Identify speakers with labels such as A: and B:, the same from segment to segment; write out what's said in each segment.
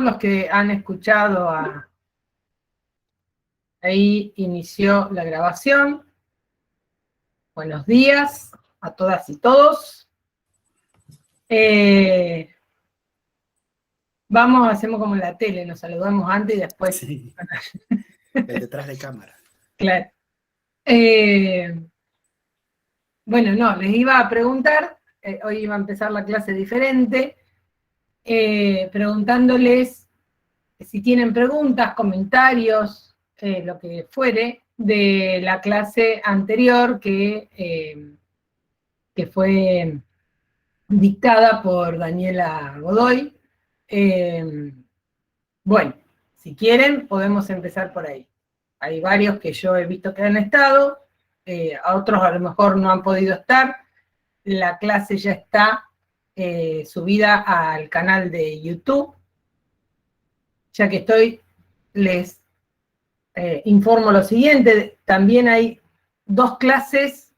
A: los que han escuchado ahí inició la grabación. Buenos días a todas y todos. Hacemos como en la tele, nos saludamos antes y después.
B: Sí, el detrás de cámara.
A: Claro. Bueno, no, les iba a preguntar, hoy iba a empezar la clase diferente, preguntándoles si tienen preguntas, comentarios, lo que fuere, de la clase anterior que fue dictada por Daniela Godoy. Bueno, si quieren, podemos empezar por ahí. Hay varios que yo he visto que han estado, a otros a lo mejor no han podido estar. La clase ya está subida al canal de YouTube. Ya que estoy, les informo lo siguiente, también hay 2 clases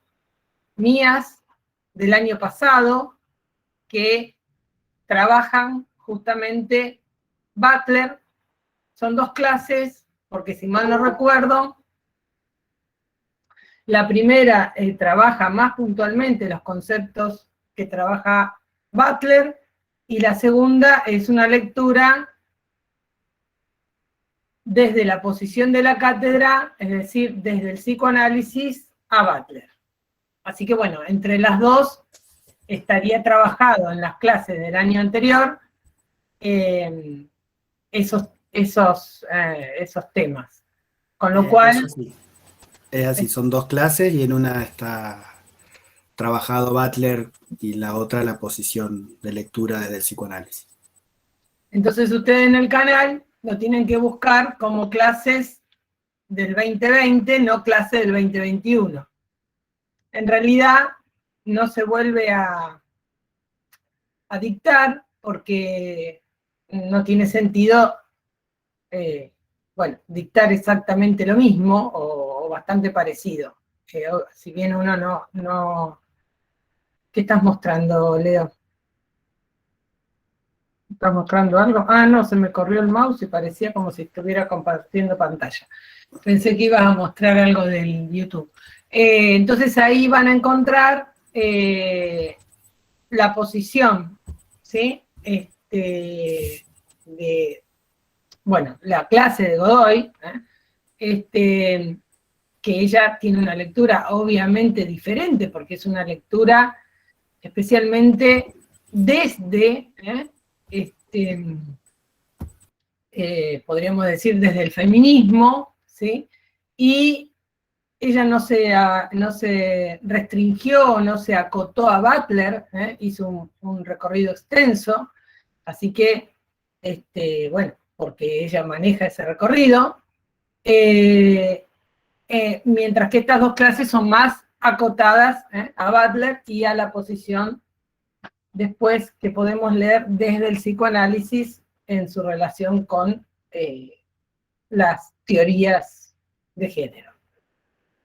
A: mías del año pasado que trabajan justamente Butler. Son 2 clases, porque si mal no recuerdo, la primera trabaja más puntualmente los conceptos que trabaja Butler, y la segunda es una lectura desde la posición de la cátedra, es decir, desde el psicoanálisis a Butler. Así que bueno, entre las 2 estaría trabajado en las clases del año anterior esos temas. Con lo cual...
B: Es así, son 2 clases y en una está trabajado Butler y la otra la posición de lectura desde el psicoanálisis.
A: Entonces ustedes en el canal lo tienen que buscar como clases del 2020, no clases del 2021. En realidad no se vuelve a dictar porque no tiene sentido, dictar exactamente lo mismo o bastante parecido. Si bien uno no... ¿Qué estás mostrando, Leo? ¿Estás mostrando algo? Ah, no, se me corrió el mouse y parecía como si estuviera compartiendo pantalla. Pensé que ibas a mostrar algo del YouTube. Entonces ahí van a encontrar la posición, ¿sí? La clase de Godoy, que ella tiene una lectura obviamente diferente, porque es una lectura especialmente desde, podríamos decir, desde el feminismo, ¿sí? Y ella no se restringió, no se acotó a Butler, hizo un recorrido extenso, así que, porque ella maneja ese recorrido, mientras que estas 2 clases son más acotadas a Butler y a la posición después que podemos leer desde el psicoanálisis en su relación con las teorías de género.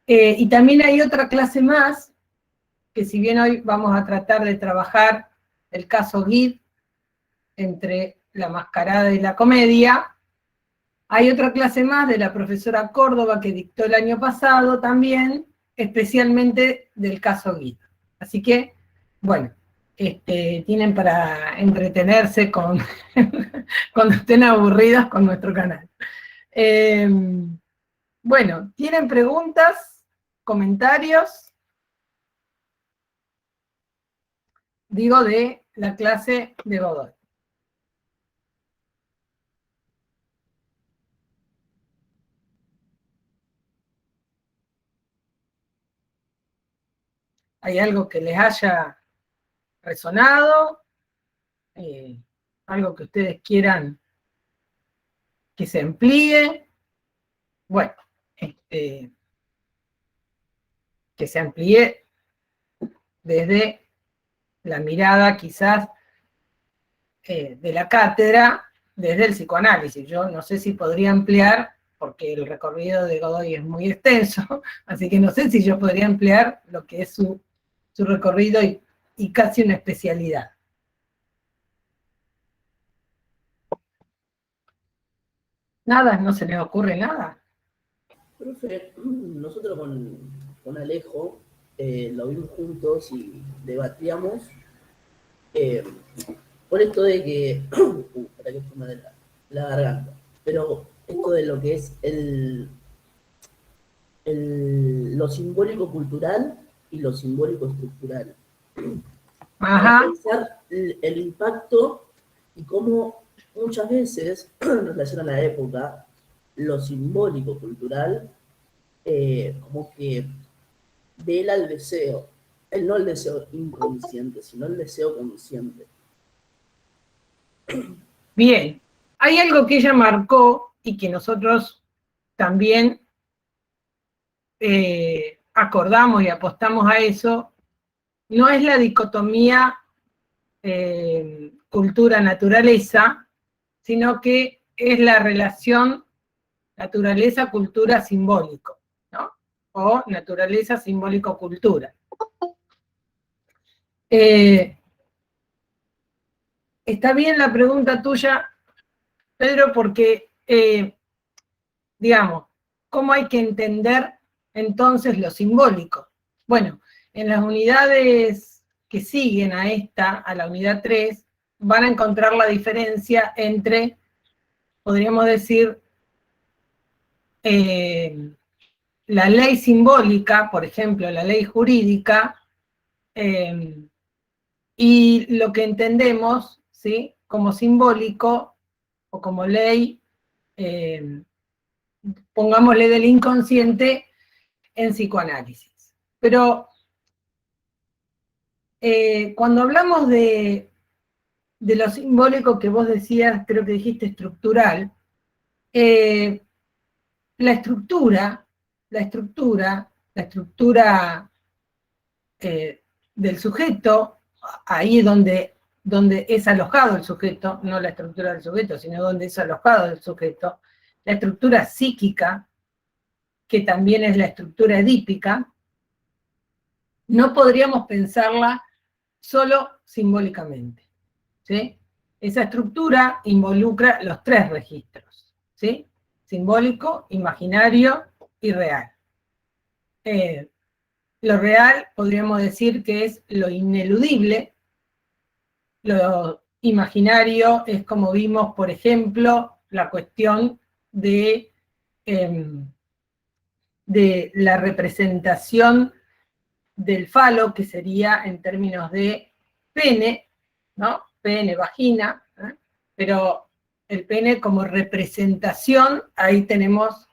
A: Y también hay otra clase más, que si bien hoy vamos a tratar de trabajar el caso Guid entre la mascarada y la comedia, hay otra clase más de la profesora Córdoba que dictó el año pasado también, especialmente del caso Guid. Así que, bueno, tienen para entretenerse cuando estén aburridos con nuestro canal. Bueno, ¿tienen preguntas, comentarios? Digo, de la clase de Godoy. ¿Hay algo que les haya resonado? ¿Algo que ustedes quieran que se amplíe? Bueno, que se amplíe desde la mirada quizás de la cátedra, desde el psicoanálisis. Yo no sé si podría ampliar, porque el recorrido de Godoy es muy extenso, así que no sé si yo podría ampliar lo que es su recorrido y casi una especialidad. Nada, no se les ocurre nada.
C: Profe, nosotros con Alejo lo vimos juntos y debatíamos eh, por esto de que, para que forma de la garganta, pero esto de lo que es lo simbólico cultural y lo simbólico estructural. Para
A: Ajá.
C: pensar el impacto y cómo muchas veces, en relación a la época, lo simbólico cultural como que vela el deseo, no el deseo inconsciente, sino el deseo consciente.
A: Bien, hay algo que ella marcó y que nosotros también acordamos y apostamos a eso, no es la dicotomía cultura-naturaleza, sino que es la relación naturaleza-cultura simbólico, ¿no? O naturaleza simbólico-cultura. Está bien la pregunta tuya, Pedro, porque, digamos, ¿cómo hay que entender entonces lo simbólico? Bueno, en las unidades que siguen a esta, a la unidad 3, van a encontrar la diferencia entre, podríamos decir, la ley simbólica, por ejemplo, la ley jurídica, y lo que entendemos, ¿sí?, como simbólico o como ley, pongámosle del inconsciente, en psicoanálisis. Pero cuando hablamos de lo simbólico que vos decías, creo que dijiste estructural, la estructura del sujeto, ahí es donde es alojado el sujeto, no la estructura del sujeto, sino donde es alojado el sujeto, la estructura psíquica, que también es la estructura edípica, no podríamos pensarla solo simbólicamente, ¿sí? Esa estructura involucra los tres registros, ¿sí? Simbólico, imaginario y real. Lo real podríamos decir que es lo ineludible, lo imaginario es, como vimos, por ejemplo, la cuestión de la representación del falo, que sería en términos de pene, ¿no? Pene, vagina, ¿eh? Pero el pene como representación, ahí tenemos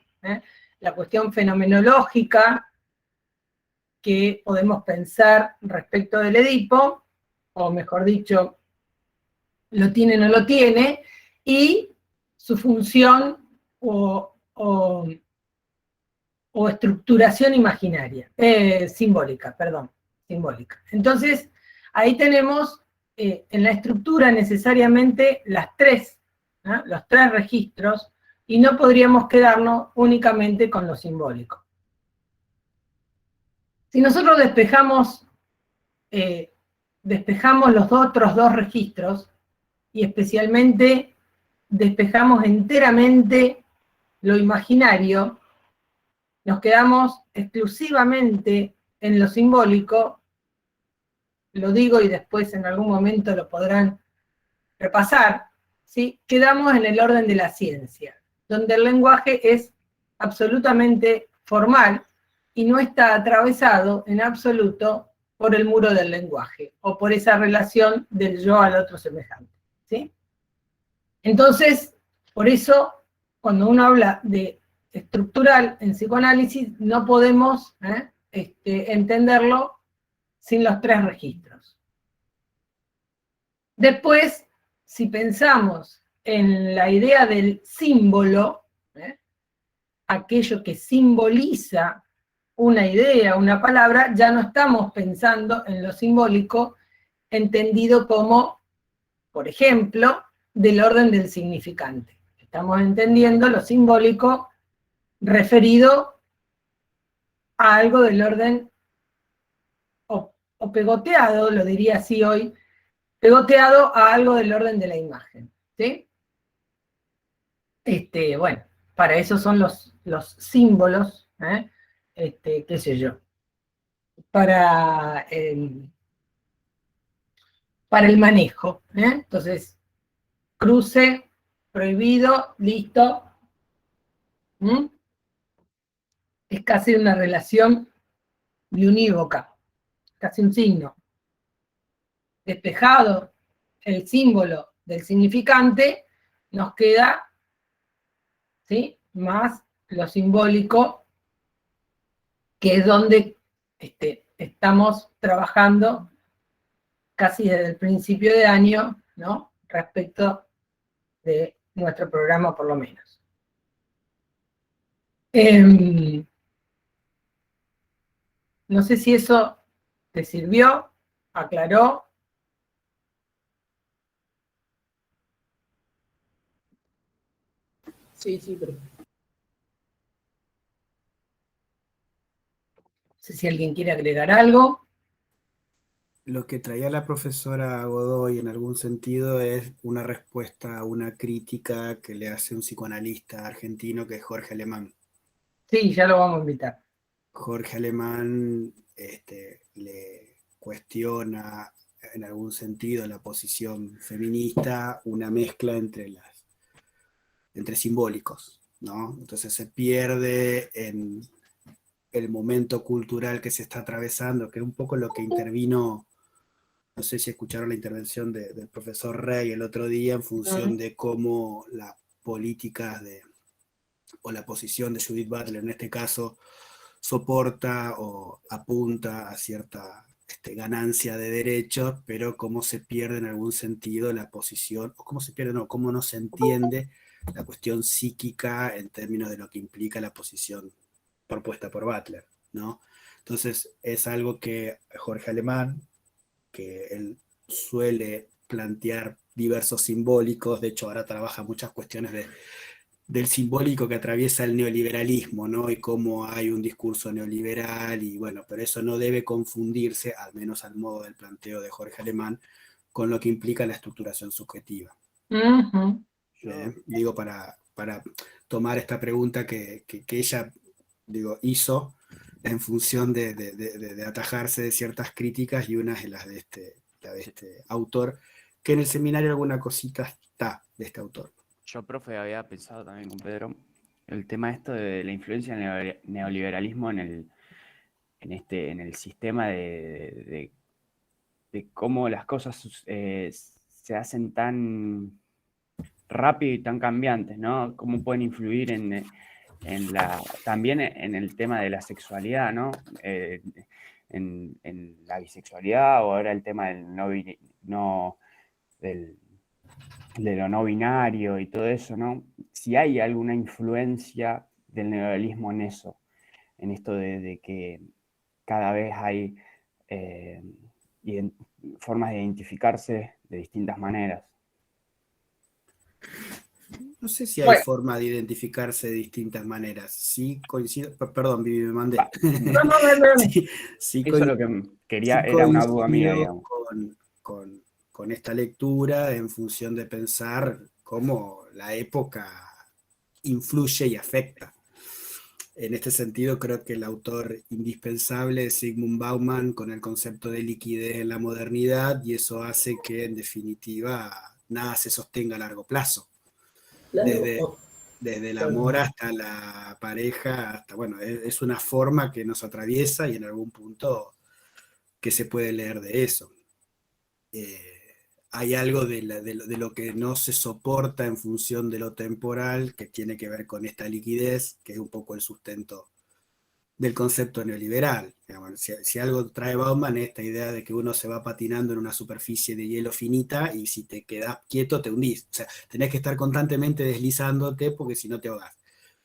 A: la cuestión fenomenológica que podemos pensar respecto del Edipo, o mejor dicho, lo tiene o no lo tiene, y su función o estructuración imaginaria, simbólica, perdón, simbólica. Entonces, ahí tenemos en la estructura necesariamente las tres, ¿no?, los tres registros, y no podríamos quedarnos únicamente con lo simbólico. Si nosotros despejamos los otros dos registros, y especialmente despejamos enteramente lo imaginario, nos quedamos exclusivamente en lo simbólico, lo digo y después en algún momento lo podrán repasar, ¿sí? Quedamos en el orden de la ciencia, donde el lenguaje es absolutamente formal y no está atravesado en absoluto por el muro del lenguaje, o por esa relación del yo al otro semejante, ¿sí? Entonces, por eso, cuando uno habla de estructural en psicoanálisis, no podemos entenderlo sin los tres registros. Después, si pensamos en la idea del símbolo, aquello que simboliza una idea, una palabra, ya no estamos pensando en lo simbólico, entendido como, por ejemplo, del orden del significante. Estamos entendiendo lo simbólico referido a algo del orden, o pegoteado, lo diría así hoy, pegoteado a algo del orden de la imagen, ¿sí? Bueno, para eso son los símbolos, qué sé yo, para el manejo. Entonces, cruce, prohibido, listo. ¿Mm? Es casi una relación biunívoca, casi un signo. Despejado el símbolo del significante, nos queda, ¿sí?, más lo simbólico, que es donde estamos trabajando casi desde el principio de año, ¿no?, respecto de nuestro programa, por lo menos. No sé si eso te sirvió, aclaró.
C: Sí, sí, pero
A: No sé si alguien quiere agregar algo.
B: Lo que traía la profesora Godoy en algún sentido es una respuesta a una crítica que le hace un psicoanalista argentino que es Jorge Alemán.
A: Sí, ya lo vamos a invitar.
B: Jorge Alemán le cuestiona en algún sentido la posición feminista, una mezcla entre simbólicos, ¿no? Entonces se pierde en el momento cultural que se está atravesando, que es un poco lo que intervino. No sé si escucharon la intervención del profesor Rey el otro día en función de cómo las políticas o la posición de Judith Butler en este caso soporta o apunta a cierta ganancia de derechos, pero cómo se pierde en algún sentido la posición, o cómo se pierde, no, cómo no se entiende la cuestión psíquica en términos de lo que implica la posición propuesta por Butler, ¿no? Entonces es algo que Jorge Alemán, que él suele plantear diversos simbólicos, de hecho ahora trabaja muchas cuestiones del simbólico que atraviesa el neoliberalismo, ¿no? Y cómo hay un discurso neoliberal, y bueno, pero eso no debe confundirse, al menos al modo del planteo de Jorge Alemán, con lo que implica la estructuración subjetiva. Digo, para tomar esta pregunta que ella, digo, hizo en función de atajarse de ciertas críticas, y una es la de este autor, que en el seminario alguna cosita está de este autor.
D: Yo, profe, había pensado también con Pedro el tema esto de la influencia del neoliberalismo en el sistema de cómo las cosas se hacen tan rápido y tan cambiantes, ¿no? Cómo pueden influir también en el tema de la sexualidad, ¿no? En la bisexualidad, o ahora el tema de lo no binario y todo eso, ¿no? Si hay alguna influencia del neoliberalismo en eso, en esto de que cada vez hay formas de identificarse de distintas maneras.
B: No sé si hay forma de identificarse de distintas maneras. Sí coincido, perdón, Vivi, me mandé.
A: No.
B: Sí,
D: eso es lo que quería,
B: sí,
D: era una duda mía, digamos.
B: Con esta lectura en función de pensar cómo la época influye y afecta. En este sentido, creo que el autor indispensable es Zygmunt Bauman, con el concepto de liquidez en la modernidad, y eso hace que, en definitiva, nada se sostenga a largo plazo.
C: claro,
B: Desde el amor hasta la pareja, hasta, bueno, es una forma que nos atraviesa, y en algún punto que se puede leer de eso. Hay algo de lo que no se soporta en función de lo temporal, que tiene que ver con esta liquidez, que es un poco el sustento del concepto neoliberal. Digamos, si algo trae Bauman es esta idea de que uno se va patinando en una superficie de hielo finita, y si te quedas quieto te hundís. O sea, tenés que estar constantemente deslizándote, porque si no te ahogás,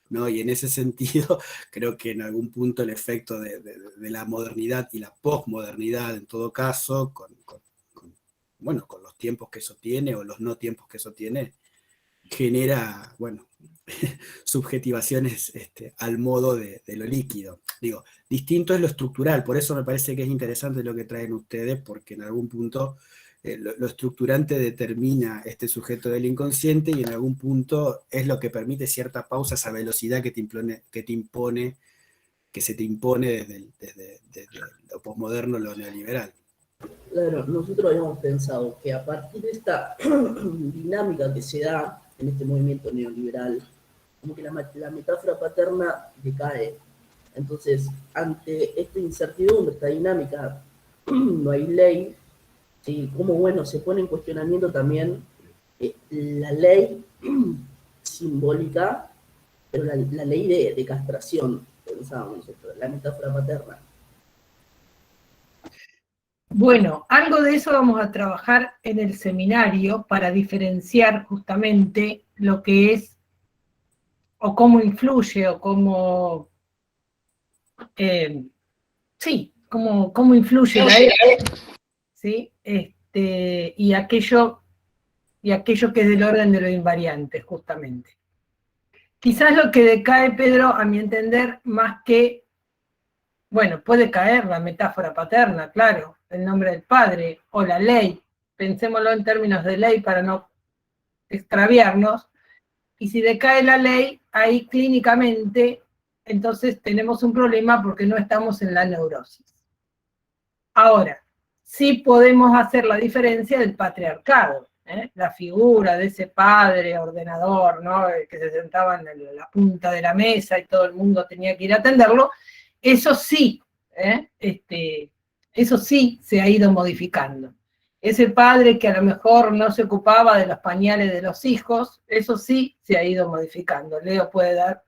B: ¿no? Y en ese sentido, creo que en algún punto el efecto de la modernidad y la posmodernidad, en todo caso, bueno, con los tiempos que eso tiene, o los no tiempos que eso tiene, genera, bueno, subjetivaciones al modo de lo líquido. Digo, distinto es lo estructural, por eso me parece que es interesante lo que traen ustedes, porque en algún punto lo estructurante determina este sujeto del inconsciente y en algún punto es lo que permite cierta pausa, esa velocidad que se te impone desde lo posmoderno, lo neoliberal.
C: Claro, nosotros habíamos pensado que a partir de esta dinámica que se da en este movimiento neoliberal, como que la metáfora paterna decae. Entonces, ante esta incertidumbre, esta dinámica, no hay ley, ¿sí? Como bueno, se pone en cuestionamiento también la ley simbólica, pero la ley de castración, pensábamos nosotros, la metáfora paterna.
A: Bueno, algo de eso vamos a trabajar en el seminario para diferenciar justamente lo que es, o cómo influye, o cómo, cómo influye la época, ¿sí? Y aquello que es del orden de lo invariante, justamente. Quizás lo que decae, Pedro, a mi entender, más que, bueno, puede caer la metáfora paterna, claro, el nombre del padre, o la ley, pensémoslo en términos de ley para no extraviarnos, y si decae la ley, ahí clínicamente, entonces tenemos un problema porque no estamos en la neurosis. Ahora, sí podemos hacer la diferencia del patriarcado, la figura de ese padre ordenador, ¿no? Que se sentaba en la punta de la mesa y todo el mundo tenía que ir a atenderlo. Eso sí, eso sí se ha ido modificando. Ese padre que a lo mejor no se ocupaba de los pañales de los hijos, eso sí se ha ido modificando. Leo puede dar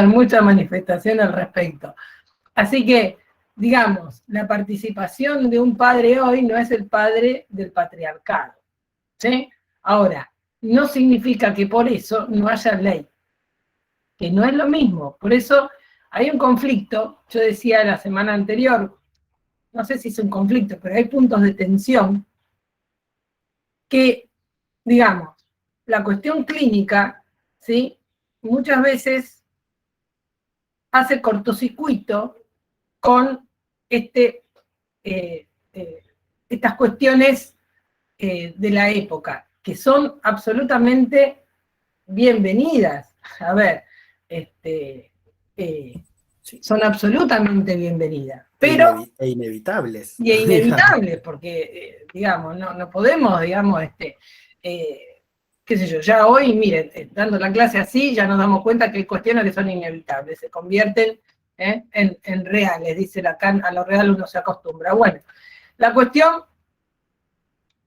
A: mucha manifestación al respecto. Así que, digamos, la participación de un padre hoy no es el padre del patriarcado, ¿sí? Ahora, no significa que por eso no haya ley, que no es lo mismo. Por eso hay un conflicto, yo decía la semana anterior, no sé si es un conflicto, pero hay puntos de tensión que, digamos, la cuestión clínica, ¿sí? Muchas veces hace cortocircuito con estas cuestiones de la época, que son absolutamente bienvenidas. A ver, son absolutamente bienvenidas, pero
B: E inevitables.
A: y es inevitable, porque, digamos, no podemos, digamos, qué sé yo, ya hoy, miren, dando la clase así, ya nos damos cuenta que hay cuestiones que son inevitables, se convierten en reales, dice Lacan, a lo real uno se acostumbra. Bueno, la cuestión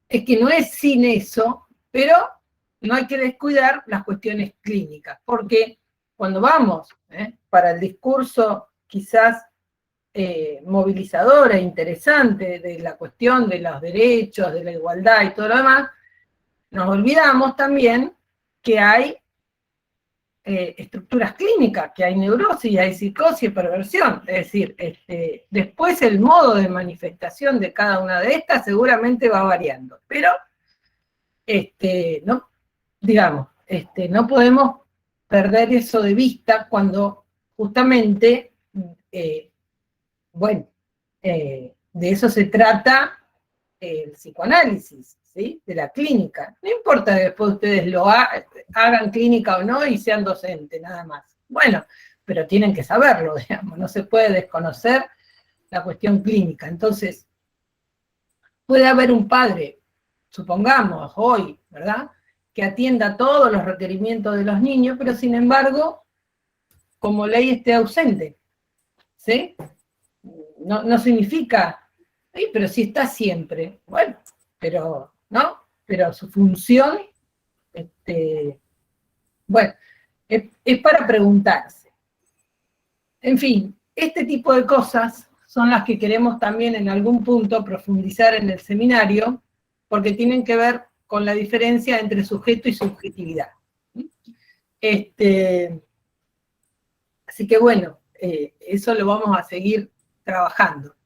A: es que no es sin eso, pero no hay que descuidar las cuestiones clínicas, porque cuando vamos para el discurso quizás movilizadora, interesante, de la cuestión de los derechos, de la igualdad y todo lo demás, nos olvidamos también que hay estructuras clínicas, que hay neurosis, hay psicosis y perversión. Es decir, después el modo de manifestación de cada una de estas seguramente va variando, pero no, digamos, no podemos perder eso de vista cuando justamente, de eso se trata el psicoanálisis, ¿sí? De la clínica. No importa que después ustedes lo hagan clínica o no y sean docentes, nada más. Bueno, pero tienen que saberlo, digamos, no se puede desconocer la cuestión clínica. Entonces, puede haber un padre, supongamos, hoy, ¿verdad?, que atienda todos los requerimientos de los niños, pero sin embargo, como ley esté ausente, ¿sí? No significa, pero si está siempre, bueno, pero, ¿no? Pero su función, bueno, es para preguntarse. En fin, este tipo de cosas son las que queremos también en algún punto profundizar en el seminario, porque tienen que ver con la diferencia entre sujeto y subjetividad. Así que bueno, eso lo vamos a seguir trabajando.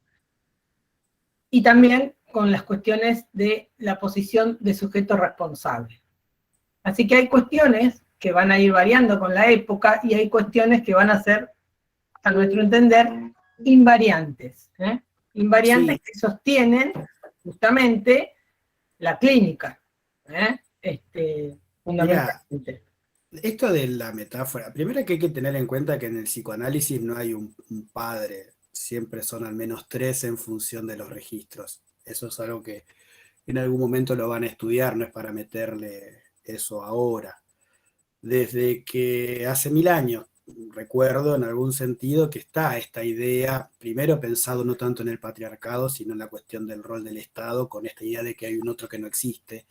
A: Y también con las cuestiones de la posición de sujeto responsable. Así que hay cuestiones que van a ir variando con la época y hay cuestiones que van a ser, a nuestro entender, invariantes. Invariantes sí, que sostienen justamente la clínica, fundamentalmente.
B: Esto de la metáfora, primero que hay que tener en cuenta que en el psicoanálisis no hay un padre, siempre son al menos tres en función de los registros. Eso es algo que en algún momento lo van a estudiar, no es para meterle eso ahora. Desde que hace 1000 años, recuerdo en algún sentido que está esta idea, primero pensado no tanto en el patriarcado, sino en la cuestión del rol del Estado, con esta idea de que hay un otro que no existe,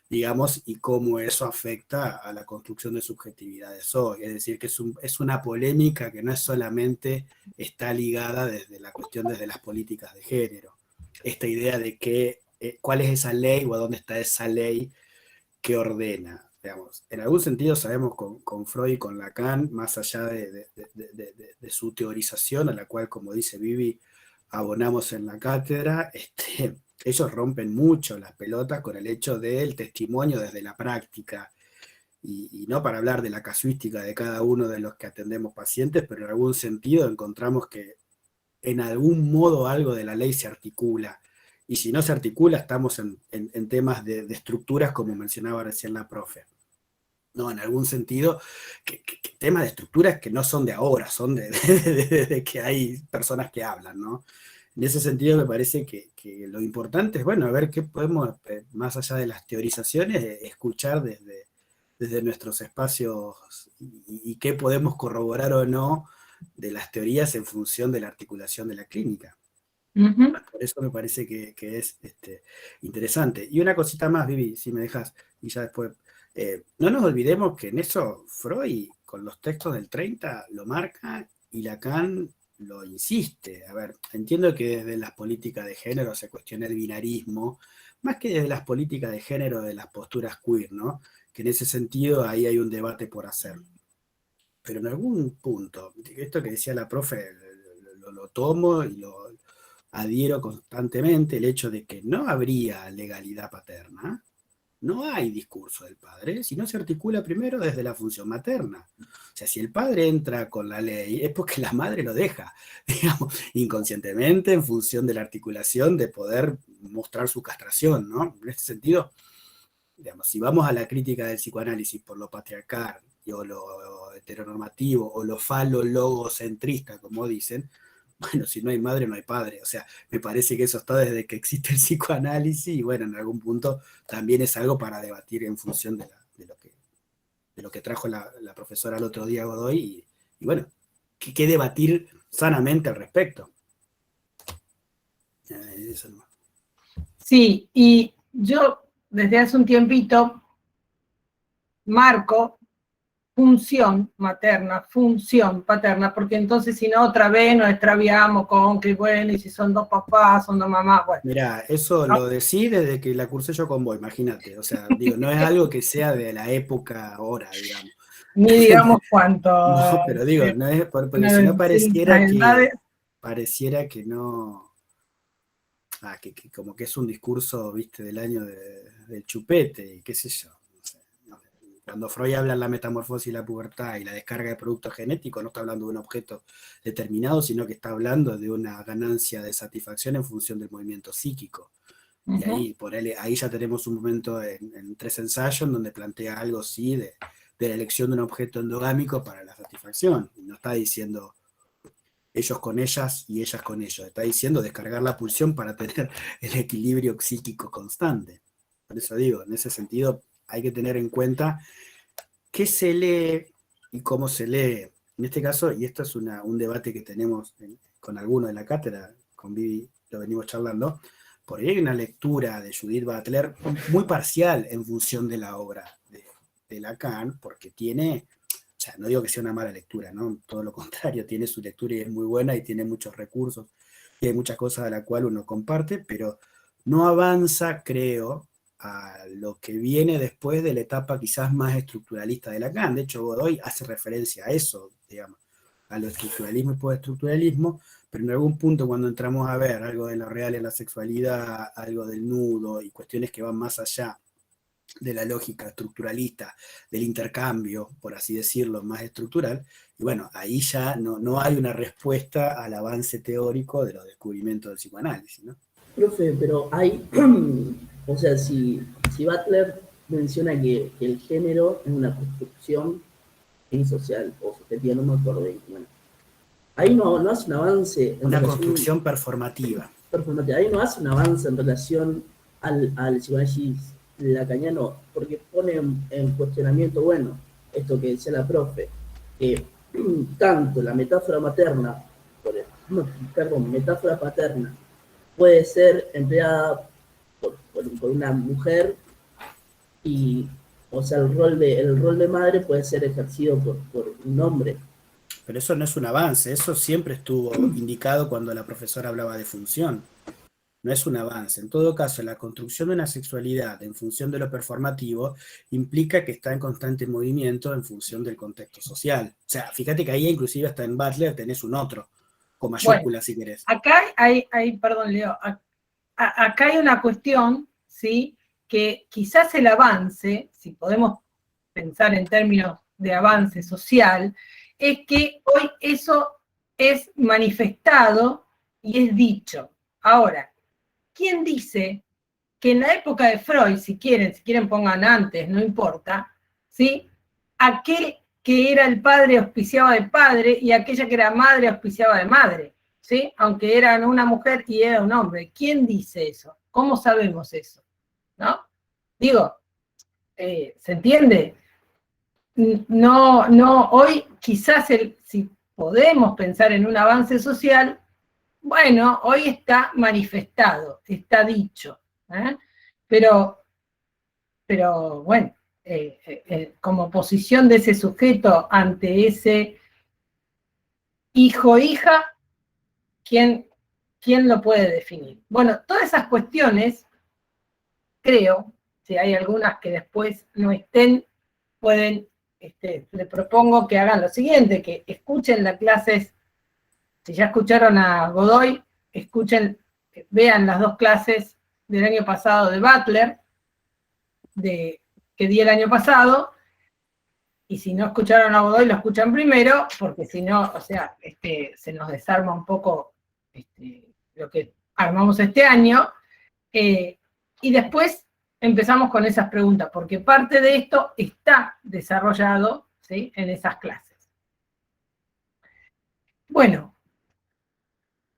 B: digamos, y cómo eso afecta a la construcción de subjetividades hoy. Es decir, que es una polémica que no es solamente está ligada desde la cuestión desde las políticas de género. Esta idea de que cuál es esa ley o a dónde está esa ley que ordena. Digamos, en algún sentido sabemos con Freud y con Lacan, más allá de su teorización, a la cual, como dice Vivi, abonamos en la cátedra, ellos rompen mucho las pelotas con el hecho del testimonio desde la práctica, y no para hablar de la casuística de cada uno de los que atendemos pacientes, pero en algún sentido encontramos que en algún modo algo de la ley se articula, y si no se articula estamos en temas de estructuras como mencionaba recién la profe. No, en algún sentido, que temas de estructuras que no son de ahora, son de que hay personas que hablan, ¿no? En ese sentido me parece que lo importante es, bueno, a ver qué podemos, más allá de las teorizaciones, escuchar desde nuestros espacios y qué podemos corroborar o no de las teorías en función de la articulación de la clínica. Por eso me parece que es interesante. Y una cosita más, Vivi, si me dejas, y ya después... no nos olvidemos que en eso Freud, con los textos del 30, lo marca y Lacan lo insiste. A ver, entiendo que desde las políticas de género se cuestiona el binarismo, más que desde las políticas de género de las posturas queer, ¿no? Que en ese sentido ahí hay un debate por hacer. Pero en algún punto, esto que decía la profe, lo tomo y lo adhiero constantemente, el hecho de que no habría legalidad paterna. No hay discurso del padre, si no se articula primero desde la función materna. O sea, si el padre entra con la ley, es porque la madre lo deja, digamos, inconscientemente en función de la articulación de poder mostrar su castración, ¿no? En este sentido, digamos, si vamos a la crítica del psicoanálisis por lo patriarcal o lo heteronormativo o lo falo-logocentrista, como dicen, bueno, si no hay madre, no hay padre. O sea, me parece que eso está desde que existe el psicoanálisis y bueno, en algún punto también es algo para debatir en función de lo que trajo la profesora el otro día, Godoy, y bueno, que debatir sanamente al respecto. Eso no.
A: Sí, y yo desde hace un tiempito marco función materna, función paterna, porque entonces si no otra vez nos extraviamos con que bueno, y si son dos papás, son dos mamás, bueno.
B: Mirá, eso
A: ¿no?
B: lo decí desde que la cursé yo con vos, imagínate, o sea, digo, no es algo que sea de la época ahora, digamos.
A: Ni digamos cuánto.
B: No, pero digo, no es porque si no pareciera que no, que como que es un discurso, viste, del año del chupete, y qué sé yo. Cuando Freud habla de la metamorfosis y la pubertad y la descarga de productos genéticos, no está hablando de un objeto determinado, sino que está hablando de una ganancia de satisfacción en función del movimiento psíquico. Y ahí ya tenemos un momento en 3 ensayos en donde plantea algo, sí, de la elección de un objeto endogámico para la satisfacción. Y no está diciendo ellos con ellas y ellas con ellos. Está diciendo descargar la pulsión para tener el equilibrio psíquico constante. Por eso digo, en ese sentido hay que tener en cuenta qué se lee y cómo se lee. En este caso, y esto es un debate que tenemos con algunos de la cátedra, con Vivi lo venimos charlando, por ahí hay una lectura de Judith Butler muy parcial en función de la obra de Lacan, porque tiene, o sea, no digo que sea una mala lectura, ¿no? Todo lo contrario, tiene su lectura y es muy buena y tiene muchos recursos, y hay muchas cosas a las cuales uno comparte, pero no avanza, creo, a lo que viene después de la etapa quizás más estructuralista de Lacan. De hecho, Godoy hace referencia a eso, digamos, a lo estructuralismo y postestructuralismo, pero en algún punto cuando entramos a ver algo de lo real en la sexualidad, algo del nudo y cuestiones que van más allá de la lógica estructuralista, del intercambio, por así decirlo, más estructural, y bueno, ahí ya no hay una respuesta al avance teórico de los descubrimientos del psicoanálisis, ¿no?
C: Profe, pero hay, o sea, si Butler menciona que el género es una construcción social o subjetiva, no me acuerdo bien. Bueno, ahí no hace un avance en
B: Una
C: relación,
B: construcción performativa.
C: ahí no hace un avance en relación al psicoanálisis lacaniano, porque pone en cuestionamiento, bueno, esto que decía la profe, que tanto la metáfora materna, perdón, metáfora paterna, puede ser empleada por una mujer y, o sea, el rol de madre puede ser ejercido por un hombre.
B: Pero eso no es un avance, eso siempre estuvo indicado cuando la profesora hablaba de función. No es un avance. En todo caso, la construcción de una sexualidad en función de lo performativo implica que está en constante movimiento en función del contexto social. O sea, fíjate que ahí inclusive hasta en Butler tenés un otro, con mayúscula si querés.
A: Acá perdón, Leo, acá hay una cuestión, ¿sí? Que quizás el avance, si podemos pensar en términos de avance social, es que hoy eso es manifestado y es dicho. Ahora, ¿quién dice que en la época de Freud, si quieren pongan antes, no importa, ¿sí? Aquel que era el padre auspiciaba de padre y aquella que era madre auspiciaba de madre, ¿sí? Aunque eran una mujer y era un hombre. ¿Quién dice eso? ¿Cómo sabemos eso? ¿No? Digo, ¿se entiende? No, hoy quizás si podemos pensar en un avance social, bueno, hoy está manifestado, está dicho, ¿eh? Pero bueno, como posición de ese sujeto ante ese hijo o hija, ¿quién lo puede definir? Bueno, todas esas cuestiones, creo, si hay algunas que después no estén, pueden, le propongo que hagan lo siguiente, que escuchen las clases, si ya escucharon a Godoy, vean las 2 clases del año pasado de Butler, que di el año pasado, y si no escucharon a Godoy, lo escuchan primero, porque si no, o sea, se nos desarma un poco lo que armamos este año, y después empezamos con esas preguntas, porque parte de esto está desarrollado, ¿sí?, en esas clases. Bueno,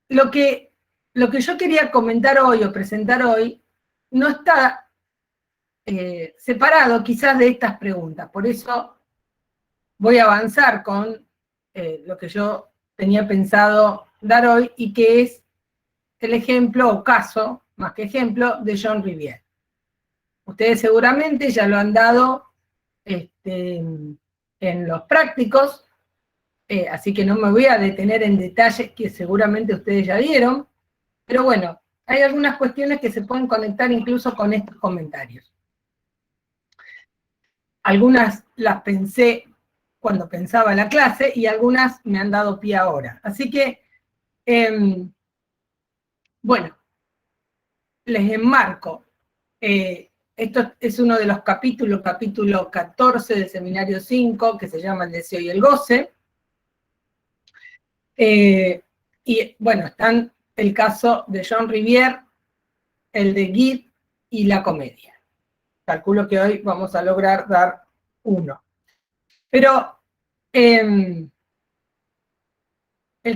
A: lo que yo quería comentar hoy o presentar hoy no está separado quizás de estas preguntas, por eso voy a avanzar con lo que yo tenía pensado dar hoy, y que es el ejemplo o caso, más que ejemplo, de Jean Rivière. Ustedes seguramente ya lo han dado en los prácticos, así que no me voy a detener en detalles que seguramente ustedes ya vieron, pero bueno, hay algunas cuestiones que se pueden conectar incluso con estos comentarios. Algunas las pensé cuando pensaba la clase y algunas me han dado pie ahora. Así que, bueno, les enmarco. Esto es uno de los capítulo 14 del seminario 5, que se llama El deseo y el goce. Y bueno, están el caso de Jean Rivière, el de Guide y la comedia. Calculo que hoy vamos a lograr dar uno. Pero el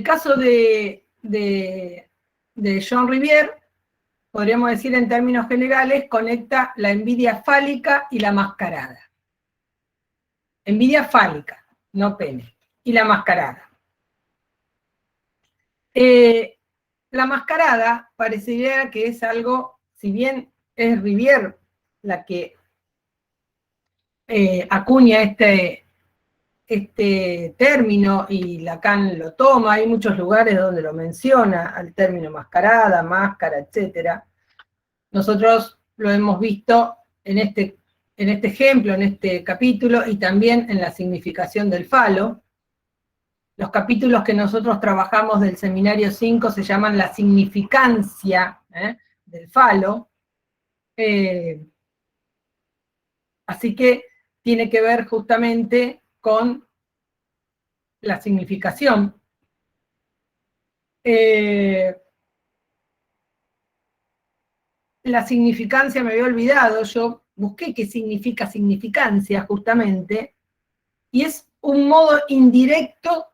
A: caso de Jean Rivière, podríamos decir en términos generales, conecta la envidia fálica y la mascarada. Envidia fálica, no pene, y la mascarada. La mascarada parecería que es algo, si bien es Rivière la que acuña este término y Lacan lo toma, hay muchos lugares donde lo menciona al término mascarada, máscara, etc. Nosotros lo hemos visto en este ejemplo, en este capítulo, y también en la significación del falo. Los capítulos que nosotros trabajamos del seminario 5 se llaman la significancia del falo. Así que tiene que ver justamente con la significación. la significancia me había olvidado, yo busqué qué significa significancia justamente, y es un modo indirecto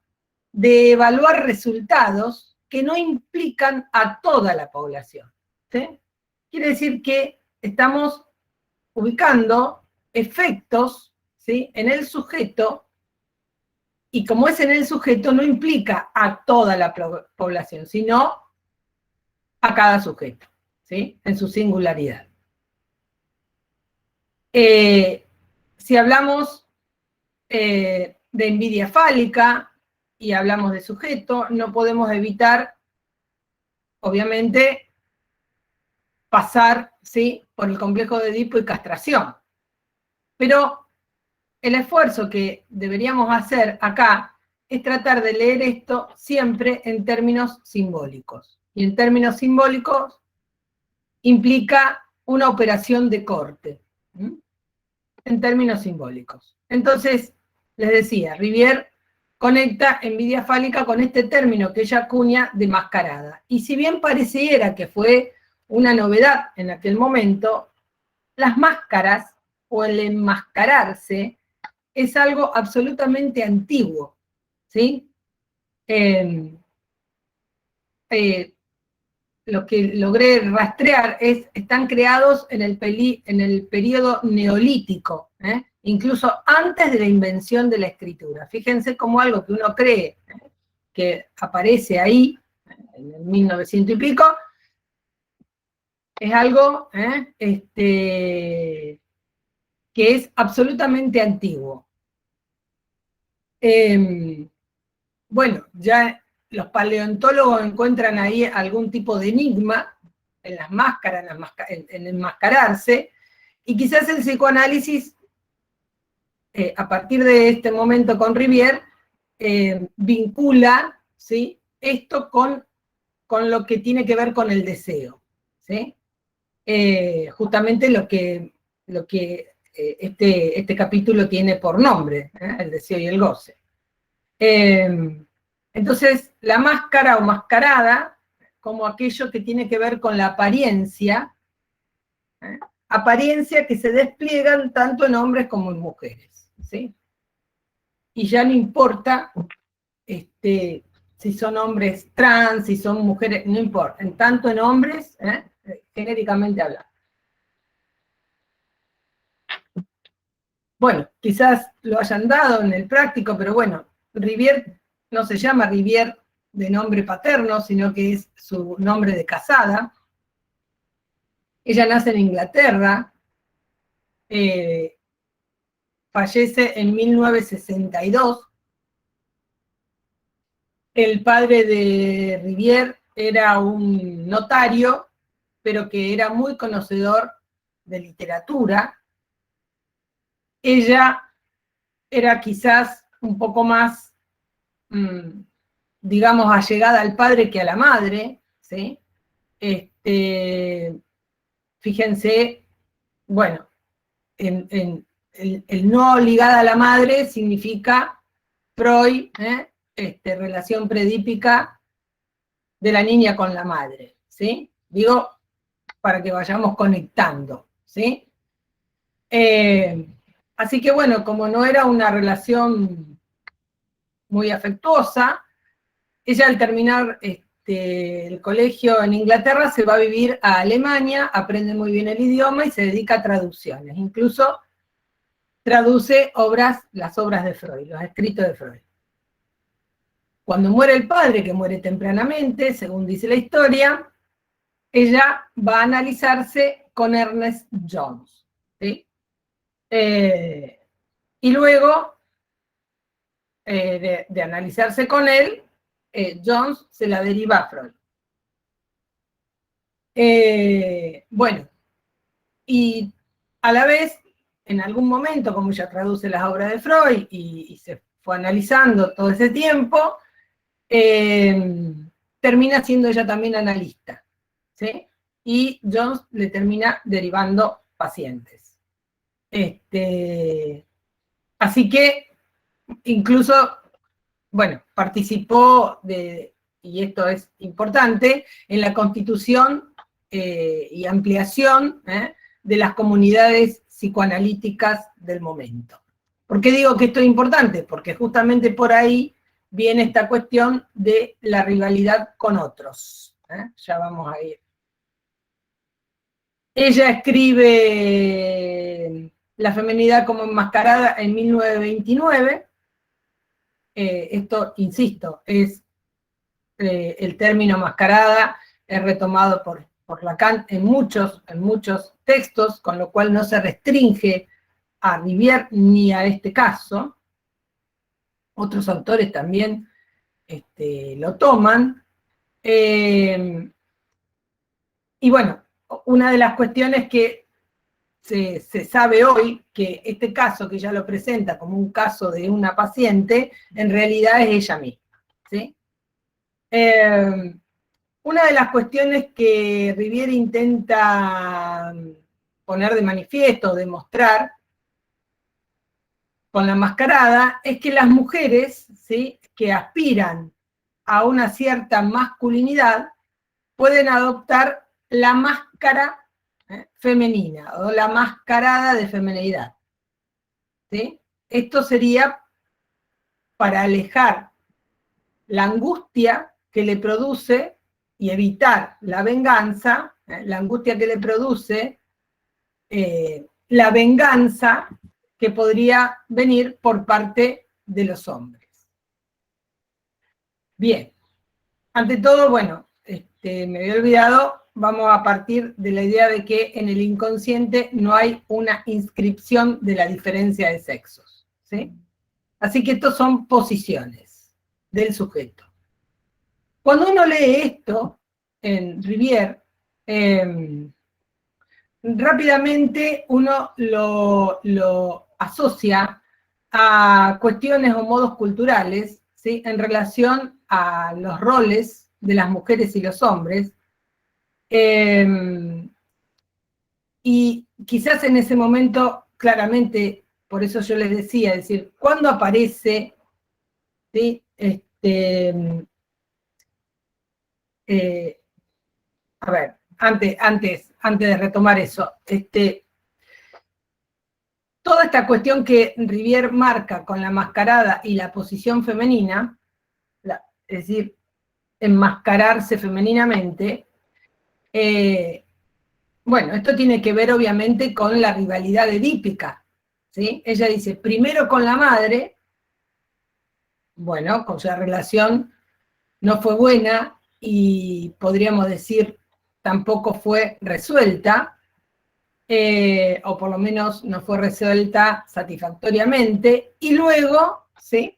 A: de evaluar resultados que no implican a toda la población. ¿Sí? Quiere decir que estamos ubicando efectos, ¿sí?, en el sujeto, y como es en el sujeto, no implica a toda la población, sino a cada sujeto, ¿sí?, en su singularidad. Si hablamos de envidia fálica y hablamos de sujeto, no podemos evitar, obviamente, pasar, ¿sí?, por el complejo de Edipo y castración. Pero el esfuerzo que deberíamos hacer acá es tratar de leer esto siempre en términos simbólicos. Y en términos simbólicos implica una operación de corte, ¿sí?, en términos simbólicos. Entonces, les decía, Rivière conecta envidia fálica con este término que ella acuña de mascarada. Y si bien pareciera que fue una novedad en aquel momento, las máscaras o el enmascararse es algo absolutamente antiguo, ¿sí? Lo que logré rastrear están creados en el periodo neolítico, incluso antes de la invención de la escritura. Fíjense cómo algo que uno cree que aparece ahí, en el 1900 y pico, es algo que es absolutamente antiguo. Bueno, ya los paleontólogos encuentran ahí algún tipo de enigma en las máscaras, en enmascararse, y quizás el psicoanálisis, a partir de este momento con Rivière, vincula, ¿sí?, esto con lo que tiene que ver con el deseo, ¿sí? Justamente lo que este capítulo tiene por nombre, el deseo y el goce. Entonces, la máscara o mascarada, como aquello que tiene que ver con la apariencia, apariencia que se despliegan tanto en hombres como en mujeres, ¿sí? Y ya no importa si son hombres trans, si son mujeres, no importa, en tanto en hombres, genéricamente hablando. Bueno, quizás lo hayan dado en el práctico, pero bueno, Rivière no se llama Rivière de nombre paterno, sino que es su nombre de casada. Ella nace en Inglaterra, fallece en 1962. El padre de Rivière era un notario, pero que era muy conocedor de literatura. Ella era quizás un poco más, digamos, allegada al padre que a la madre, ¿sí? Fíjense, bueno, el no ligada a la madre significa Freud, relación predípica de la niña con la madre, ¿sí? Digo, para que vayamos conectando, ¿sí? Así que bueno, como no era una relación muy afectuosa, ella al terminar el colegio en Inglaterra se va a vivir a Alemania, aprende muy bien el idioma y se dedica a traducciones. Incluso traduce las obras de Freud, los escritos de Freud. Cuando muere el padre, que muere tempranamente, según dice la historia, ella va a analizarse con Ernest Jones, ¿sí? Y luego de analizarse con él, Jones se la deriva a Freud. Bueno, y a la vez, en algún momento, como ella traduce las obras de Freud y se fue analizando todo ese tiempo, termina siendo ella también analista, ¿sí? Y Jones le termina derivando pacientes. Así que, incluso, bueno, participó y esto es importante, en la constitución y ampliación de las comunidades psicoanalíticas del momento. ¿Por qué digo que esto es importante? Porque justamente por ahí viene esta cuestión de la rivalidad con otros. Ya vamos a ir. Ella escribe La feminidad como enmascarada en 1929. Esto, insisto, es el término mascarada, es retomado por Lacan en muchos textos, con lo cual no se restringe a Rivière ni a este caso. Otros autores también lo toman. Y bueno, una de las cuestiones que se sabe hoy, que este caso que ella lo presenta como un caso de una paciente, en realidad es ella misma, ¿sí? Una de las cuestiones que Rivière intenta poner de manifiesto, demostrar con la mascarada, es que las mujeres, ¿sí?, que aspiran a una cierta masculinidad pueden adoptar la máscara femenina o la mascarada de feminidad, ¿sí? Esto sería para alejar la angustia que le produce y evitar la venganza, la angustia que le produce la venganza que podría venir por parte de los hombres. Bien, ante todo, bueno, me había olvidado, vamos a partir de la idea de que en el inconsciente no hay una inscripción de la diferencia de sexos, ¿sí? Así que estos son posiciones del sujeto. Cuando uno lee esto en Rivière, rápidamente uno lo asocia a cuestiones o modos culturales, ¿sí?, en relación a los roles de las mujeres y los hombres, y quizás en ese momento, claramente, por eso yo les decía, es decir, ¿cuándo aparece, ¿sí?, a ver, antes de retomar eso, toda esta cuestión que Rivière marca con la mascarada y la posición femenina, es decir, enmascararse femeninamente, bueno, esto tiene que ver obviamente con la rivalidad edípica, ¿sí? Ella dice, primero con la madre, bueno, con su relación no fue buena y podríamos decir tampoco fue resuelta, o por lo menos no fue resuelta satisfactoriamente, y luego, ¿sí?,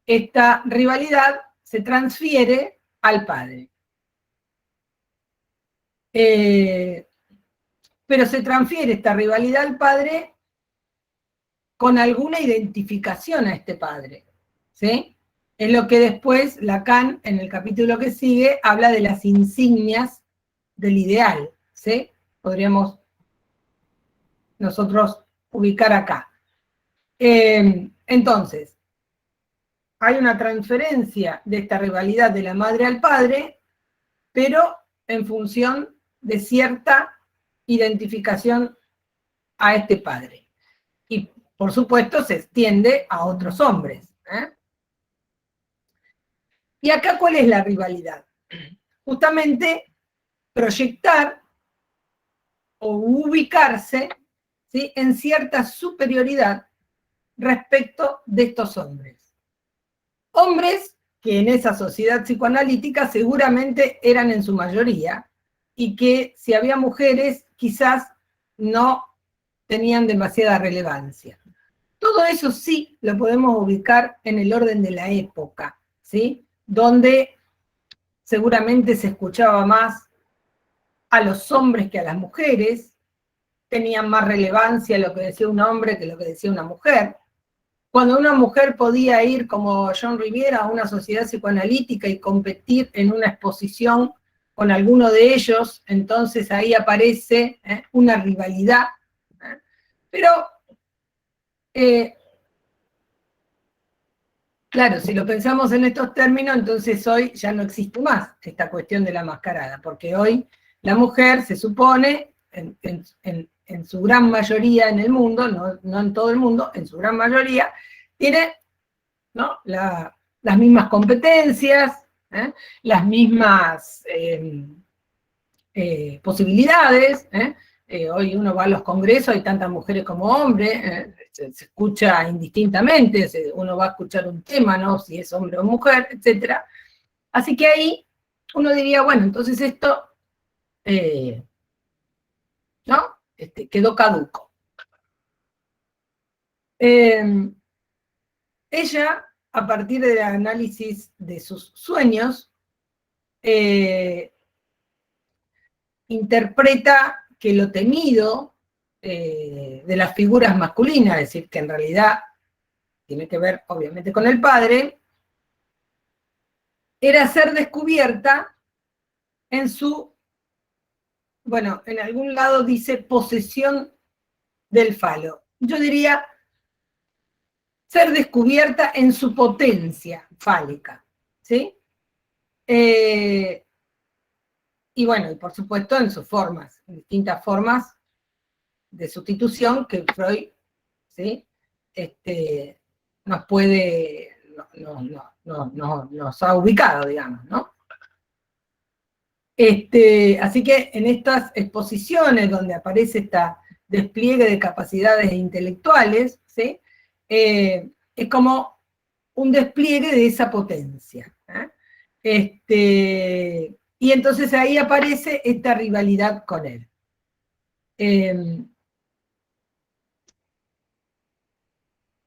A: esta rivalidad se transfiere al padre. Pero se transfiere esta rivalidad al padre con alguna identificación a este padre, ¿sí? Es lo que después Lacan, en el capítulo que sigue, habla de las insignias del ideal, ¿sí? Podríamos nosotros ubicar acá. Entonces, hay una transferencia de esta rivalidad de la madre al padre, pero en función de cierta identificación a este padre. Y, por supuesto, se extiende a otros hombres. ¿Y acá cuál es la rivalidad? Justamente proyectar o ubicarse, ¿sí?, en cierta superioridad respecto de estos hombres. Hombres que en esa sociedad psicoanalítica seguramente eran en su mayoría, y que si había mujeres quizás no tenían demasiada relevancia. Todo eso sí lo podemos ubicar en el orden de la época, ¿sí?, donde seguramente se escuchaba más a los hombres que a las mujeres, tenían más relevancia lo que decía un hombre que lo que decía una mujer. Cuando una mujer podía ir, como John Rivière, a una sociedad psicoanalítica y competir en una exposición con alguno de ellos, entonces ahí aparece una rivalidad. Pero, claro, si lo pensamos en estos términos, entonces hoy ya no existe más esta cuestión de la mascarada, porque hoy La mujer se supone, en su gran mayoría en el mundo, no en todo el mundo, en su gran mayoría, tiene, ¿no?, las mismas competencias, las mismas posibilidades. Hoy uno va a los congresos, hay tantas mujeres como hombres, se escucha indistintamente, uno va a escuchar un tema, ¿no?, si es hombre o mujer, etc. Así que ahí uno diría, bueno, entonces esto, ¿no?, quedó caduco. Ella, a partir del análisis de sus sueños, interpreta que lo temido de las figuras masculinas, es decir, que en realidad tiene que ver obviamente con el padre, era ser descubierta en su, bueno, en algún lado dice posesión del falo. Yo diría ser descubierta en su potencia fálica, ¿sí? Y bueno, y por supuesto en sus formas, en distintas formas de sustitución que Freud, ¿sí?, nos puede, nos ha ubicado, digamos, ¿no? Así que en estas exposiciones donde aparece este despliegue de capacidades intelectuales, ¿sí?, es como un despliegue de esa potencia, y entonces ahí aparece esta rivalidad con él.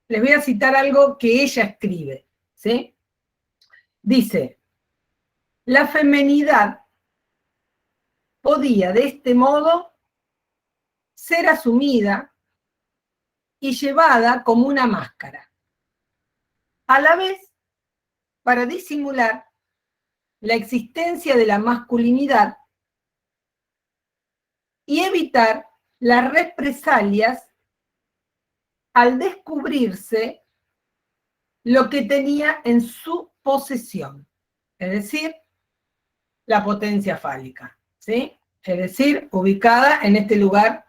A: Les voy a citar algo que ella escribe, ¿sí? Dice: la femenidad podía de este modo ser asumida y llevada como una máscara, a la vez para disimular la existencia de la masculinidad y evitar las represalias al descubrirse lo que tenía en su posesión, es decir, la potencia fálica, ¿sí? Es decir, ubicada en este lugar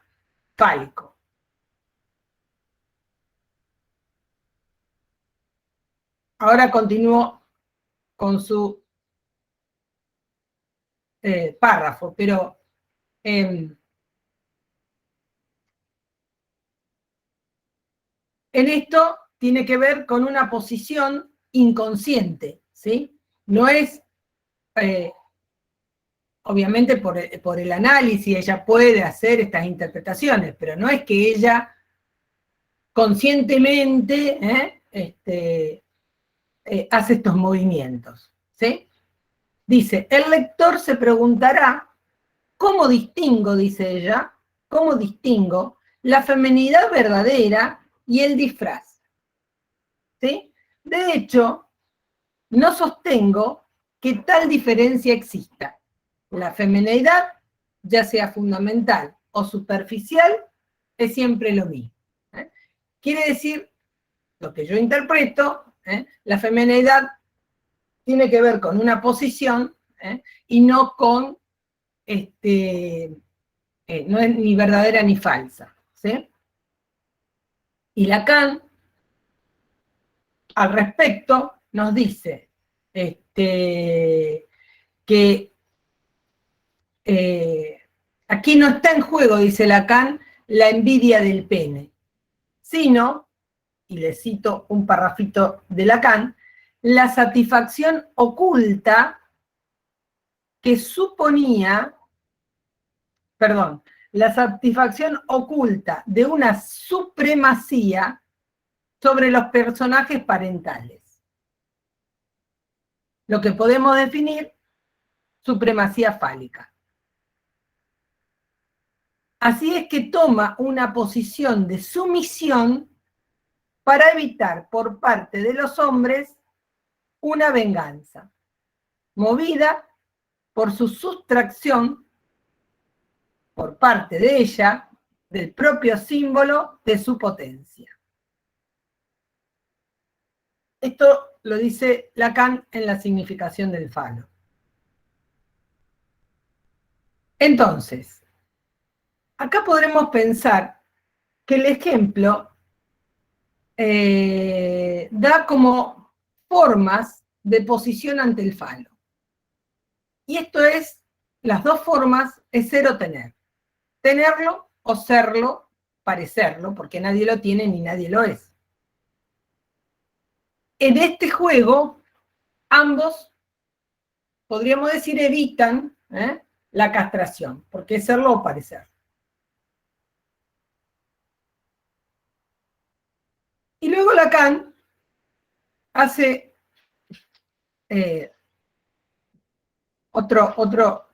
A: fálico. Ahora continúo con su párrafo, pero en esto tiene que ver con una posición inconsciente, ¿sí? No es, obviamente por el análisis ella puede hacer estas interpretaciones, pero no es que ella conscientemente hace estos movimientos, ¿sí? Dice, el lector se preguntará, ¿cómo distingo, dice ella, cómo distingo la feminidad verdadera y el disfraz? ¿Sí? De hecho, no sostengo que tal diferencia exista. La feminidad, ya sea fundamental o superficial, es siempre lo mismo. Quiere decir, lo que yo interpreto, la feminidad tiene que ver con una posición y no con, no es ni verdadera ni falsa, ¿sí? Y Lacan, al respecto, nos dice que aquí no está en juego, dice Lacan, la envidia del pene, sino, y le cito un parrafito de Lacan, la satisfacción oculta que suponía, perdón, la satisfacción oculta de una supremacía sobre los personajes parentales. Lo que podemos definir, supremacía fálica. Así es que toma una posición de sumisión para evitar por parte de los hombres una venganza, movida por su sustracción por parte de ella del propio símbolo de su potencia. Esto lo dice Lacan en La significación del falo. Entonces, acá podremos pensar que el ejemplo da como formas de posición ante el falo. Y esto es, las dos formas es ser o tener. Tenerlo o serlo, parecerlo, porque nadie lo tiene ni nadie lo es. En este juego, ambos, podríamos decir, evitan la castración, porque es serlo o parecerlo. Y luego Lacan hace otro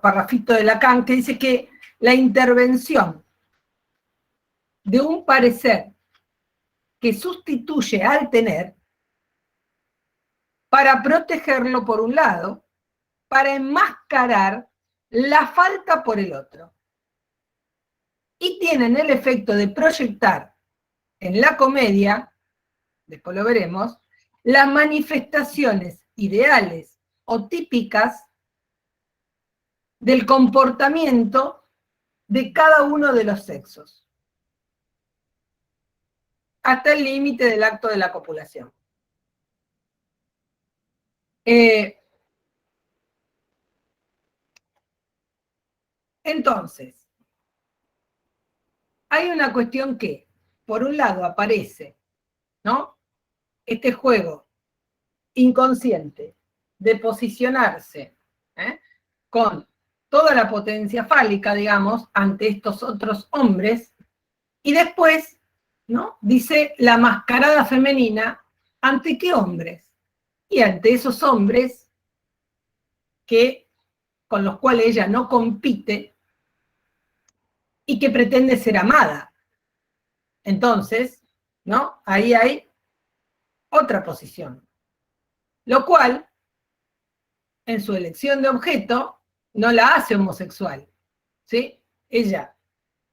A: parrafito de Lacan que dice que la intervención de un parecer que sustituye al tener para protegerlo por un lado, para enmascarar la falta por el otro. Y tienen el efecto de proyectar en la comedia, después lo veremos, las manifestaciones ideales o típicas del comportamiento de cada uno de los sexos, hasta el límite del acto de la copulación. Entonces, hay una cuestión que, por un lado, aparece, ¿no? Este juego inconsciente de posicionarse con toda la potencia fálica, digamos, ante estos otros hombres, y después, ¿no? Dice la mascarada femenina, ¿ante qué hombres? Y ante esos hombres con los cuales ella no compite y que pretende ser amada. Entonces, ¿no? Ahí hay otra posición. Lo cual, en su elección de objeto, no la hace homosexual, ¿sí? Ella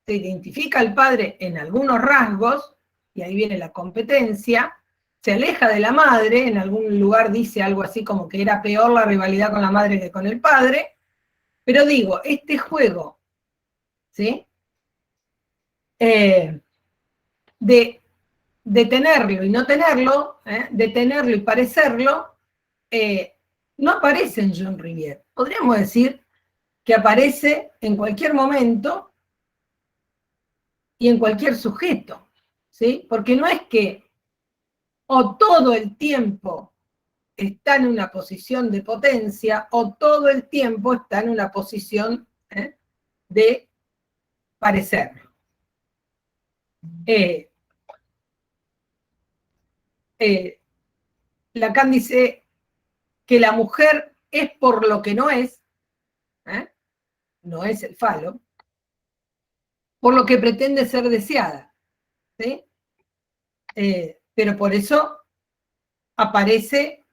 A: se identifica al padre en algunos rasgos, y ahí viene la competencia, se aleja de la madre, en algún lugar dice algo así como que era peor la rivalidad con la madre que con el padre, pero digo, este juego, ¿sí? De tenerlo y no tenerlo, de tenerlo y parecerlo, no aparece en Jean Rivière. Podríamos decir que aparece en cualquier momento y en cualquier sujeto, ¿sí? Porque no es que o todo el tiempo está en una posición de potencia o todo el tiempo está en una posición de parecerlo. Lacan dice que la mujer es por lo que no es el falo, por lo que pretende ser deseada, ¿sí? Pero por eso aparece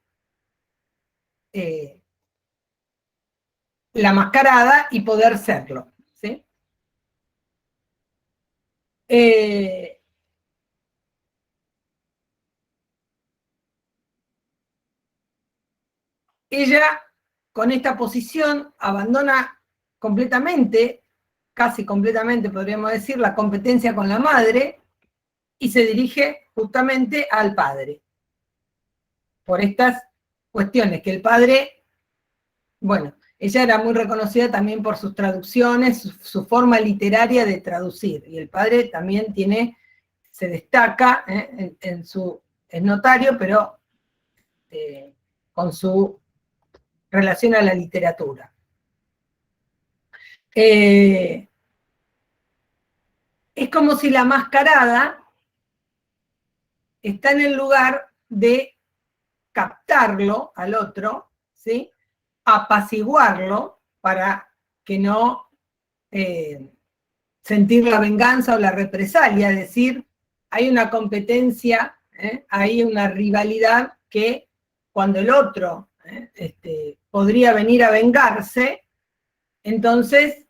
A: la mascarada y poder serlo, ¿sí? Ella, con esta posición, abandona completamente, casi completamente podríamos decir, la competencia con la madre y se dirige justamente al padre. Por estas cuestiones, que el padre, bueno, ella era muy reconocida también por sus traducciones, su forma literaria de traducir, y el padre también se destaca, es notario, pero con su relación a la literatura. Es como si la mascarada está en el lugar de captarlo al otro, ¿sí? Apaciguarlo para que no sentir la venganza o la represalia, es decir, hay una competencia, hay una rivalidad que cuando el otro podría venir a vengarse, entonces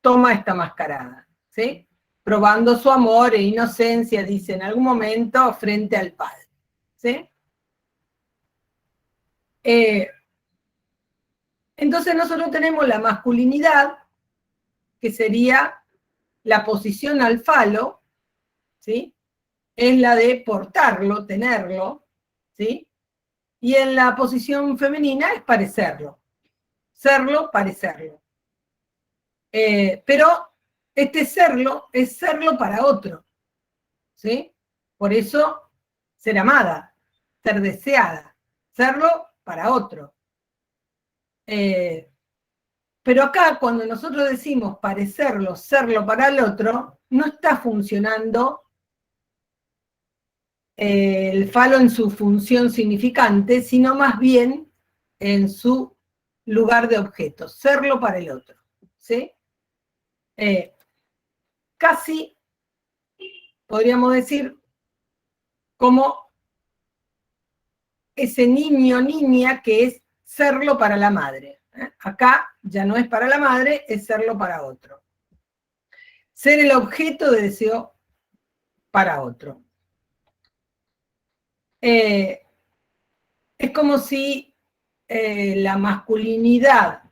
A: toma esta mascarada, ¿sí? Probando su amor e inocencia, dice, en algún momento frente al padre, ¿sí? Entonces nosotros tenemos la masculinidad, que sería la posición al falo, ¿sí? Es la de portarlo, tenerlo, ¿sí? Y en la posición femenina es parecerlo. Serlo, parecerlo. Pero este serlo es serlo para otro, ¿sí? Por eso, ser amada, ser deseada, serlo para otro. Pero acá, cuando nosotros decimos parecerlo, serlo para el otro, no está funcionando el falo en su función significante, sino más bien en su lugar de objeto, serlo para el otro, ¿sí? Casi podríamos decir como ese niño o niña que es serlo para la madre. Acá ya no es para la madre, es serlo para otro. Ser el objeto de deseo para otro. Es como si la masculinidad,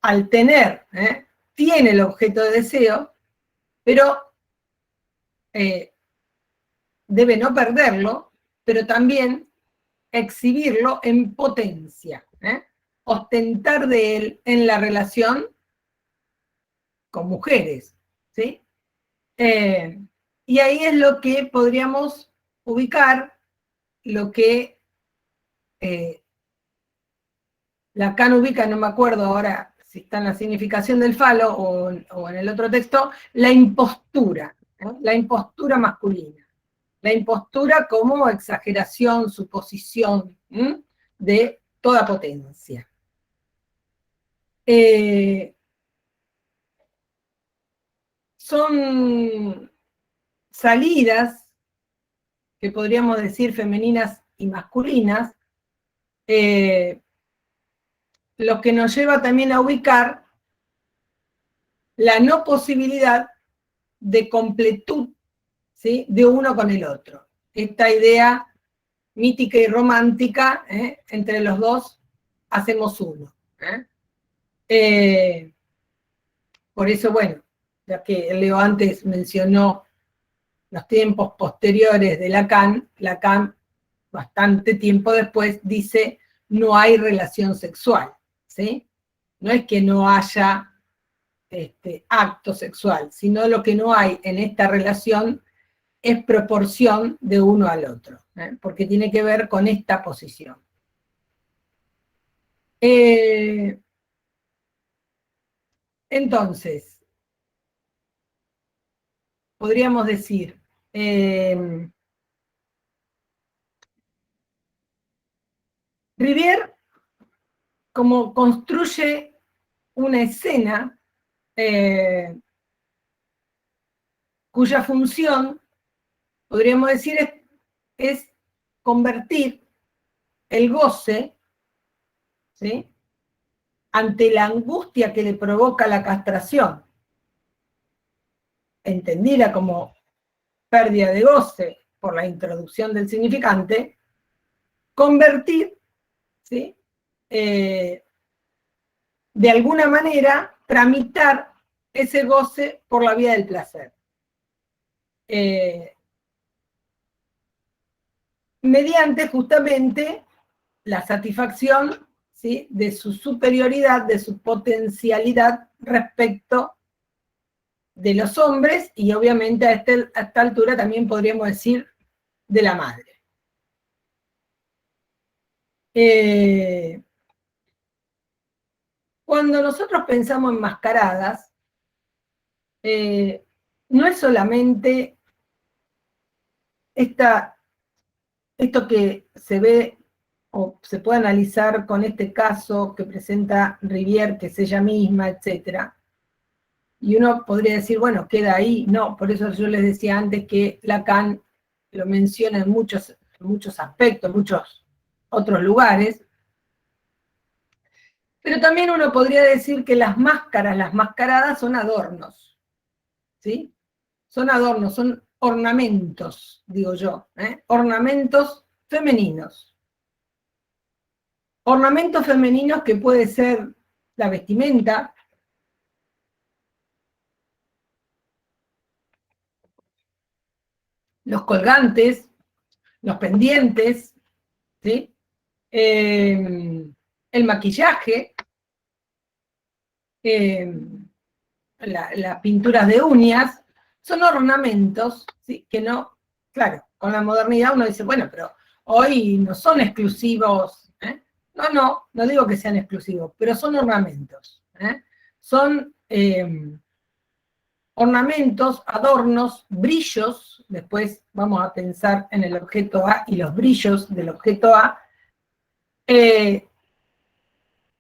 A: al tener, tiene el objeto de deseo, pero debe no perderlo, pero también exhibirlo en potencia, ostentar de él en la relación con mujeres, ¿sí? Y ahí es lo que podríamos ubicar, lo que Lacan ubica, no me acuerdo ahora si está en la significación del falo o en el otro texto, la impostura masculina. La impostura como exageración, suposición de toda potencia. Son salidas, que podríamos decir femeninas y masculinas, lo que nos lleva también a ubicar la no posibilidad de completud, ¿sí?, de uno con el otro. Esta idea mítica y romántica, entre los dos hacemos uno. Por eso, bueno, ya que Leo antes mencionó los tiempos posteriores de Lacan, Lacan, bastante tiempo después, dice, no hay relación sexual, ¿sí? No es que no haya acto sexual, sino lo que no hay en esta relación es proporción de uno al otro, porque tiene que ver con esta posición. Entonces, podríamos decir, Rivière, como construye una escena cuya función, podríamos decir, es convertir el goce, ¿sí?, ante la angustia que le provoca la castración, entendida como pérdida de goce por la introducción del significante, convertir, ¿sí?, de alguna manera, tramitar ese goce por la vía del placer. Mediante justamente la satisfacción, ¿sí?, de su superioridad, de su potencialidad respecto de los hombres, y obviamente a esta altura también podríamos decir de la madre. Cuando nosotros pensamos en mascaradas, no es solamente esto que se ve o se puede analizar con este caso que presenta Rivière, que es ella misma, etc. Y uno podría decir, bueno, queda ahí. No, por eso yo les decía antes que Lacan lo menciona en muchos aspectos, en muchos otros lugares. Pero también uno podría decir que las máscaras, las mascaradas son adornos, ¿sí? Son adornos, son ornamentos, digo yo, ornamentos femeninos. Ornamentos femeninos que puede ser la vestimenta, los colgantes, los pendientes, ¿sí? El maquillaje, las pinturas de uñas, son ornamentos, ¿sí? Que no, claro, con la modernidad uno dice, bueno, pero hoy no son exclusivos, ¿eh? No digo que sean exclusivos, pero son ornamentos, ¿eh? Son ornamentos, adornos, brillos, después vamos a pensar en el objeto A y los brillos del objeto A, que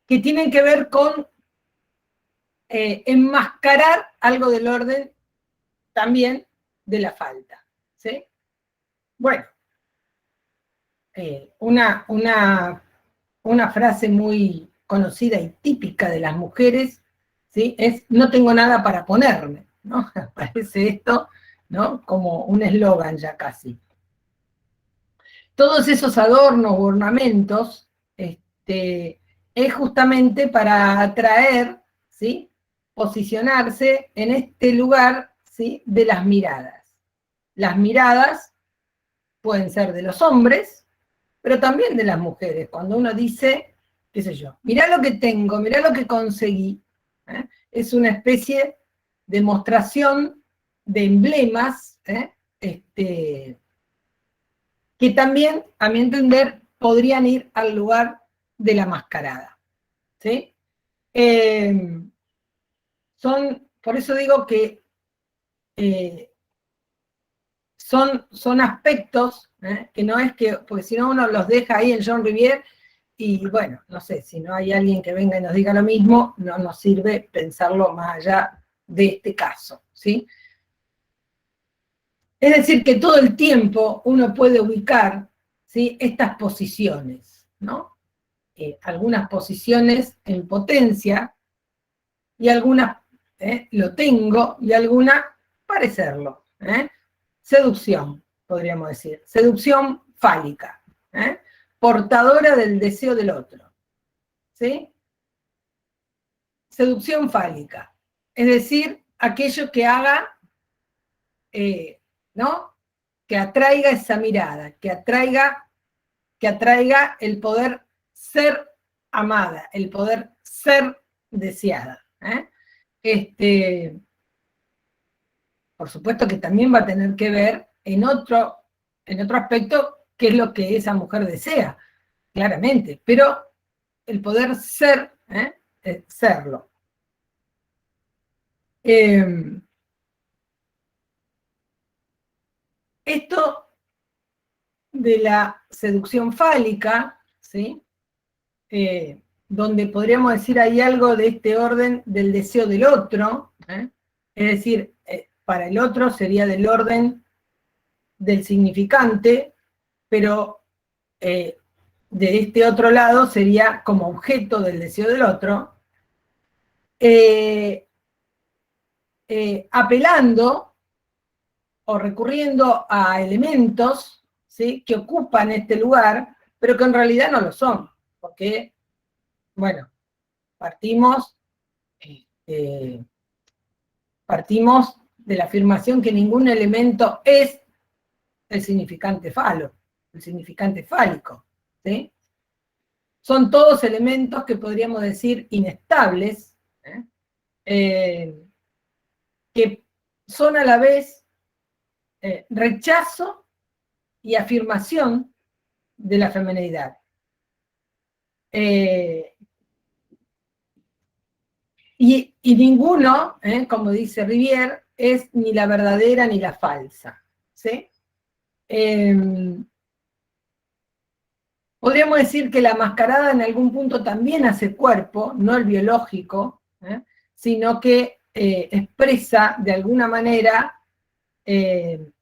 A: tienen que ver con enmascarar algo del orden también de la falta, ¿sí? Bueno, una frase muy conocida y típica de las mujeres, ¿sí? Es, no tengo nada para ponerme, ¿no? Parece esto, ¿no? Como un eslogan ya casi. Todos esos adornos o ornamentos, es justamente para atraer, ¿sí? Posicionarse en este lugar, ¿sí? De las miradas. Las miradas pueden ser de los hombres, pero también de las mujeres. Cuando uno dice, qué sé yo, mirá lo que tengo, mirá lo que conseguí, ¿eh? Es una especie de demostración de emblemas, que también, a mi entender, podrían ir al lugar de la mascarada, ¿sí? Por eso digo que son aspectos, que no es que, porque si no uno los deja ahí en Jean Rivière, y bueno, no sé, si no hay alguien que venga y nos diga lo mismo, no nos sirve pensarlo más allá de este caso, ¿sí? Es decir, que todo el tiempo uno puede ubicar, ¿sí? Estas posiciones, ¿no? Algunas posiciones en potencia, y algunas lo tengo, y algunas parecerlo, Seducción, podríamos decir. Seducción fálica, portadora del deseo del otro, ¿sí? Seducción fálica, es decir, aquello que haga, ¿no? Que atraiga esa mirada, que atraiga el poder ser amada, el poder ser deseada. Por supuesto que también va a tener que ver en otro aspecto qué es lo que esa mujer desea, claramente, pero el poder ser, serlo. Esto de la seducción fálica, ¿sí? Donde podríamos decir hay algo de este orden del deseo del otro, es decir, para el otro sería del orden del significante, pero de este otro lado sería como objeto del deseo del otro, apelando o recurriendo a elementos, ¿sí? Que ocupan este lugar, pero que en realidad no lo son, porque, bueno, partimos de la afirmación que ningún elemento es el significante fálico, ¿sí? Son todos elementos que podríamos decir inestables, que son a la vez rechazo y afirmación de la feminidad. Y ninguno, como dice Rivière, es ni la verdadera ni la falsa, ¿sí? Podríamos decir que la mascarada en algún punto también hace cuerpo, no el biológico, sino que expresa de alguna manera,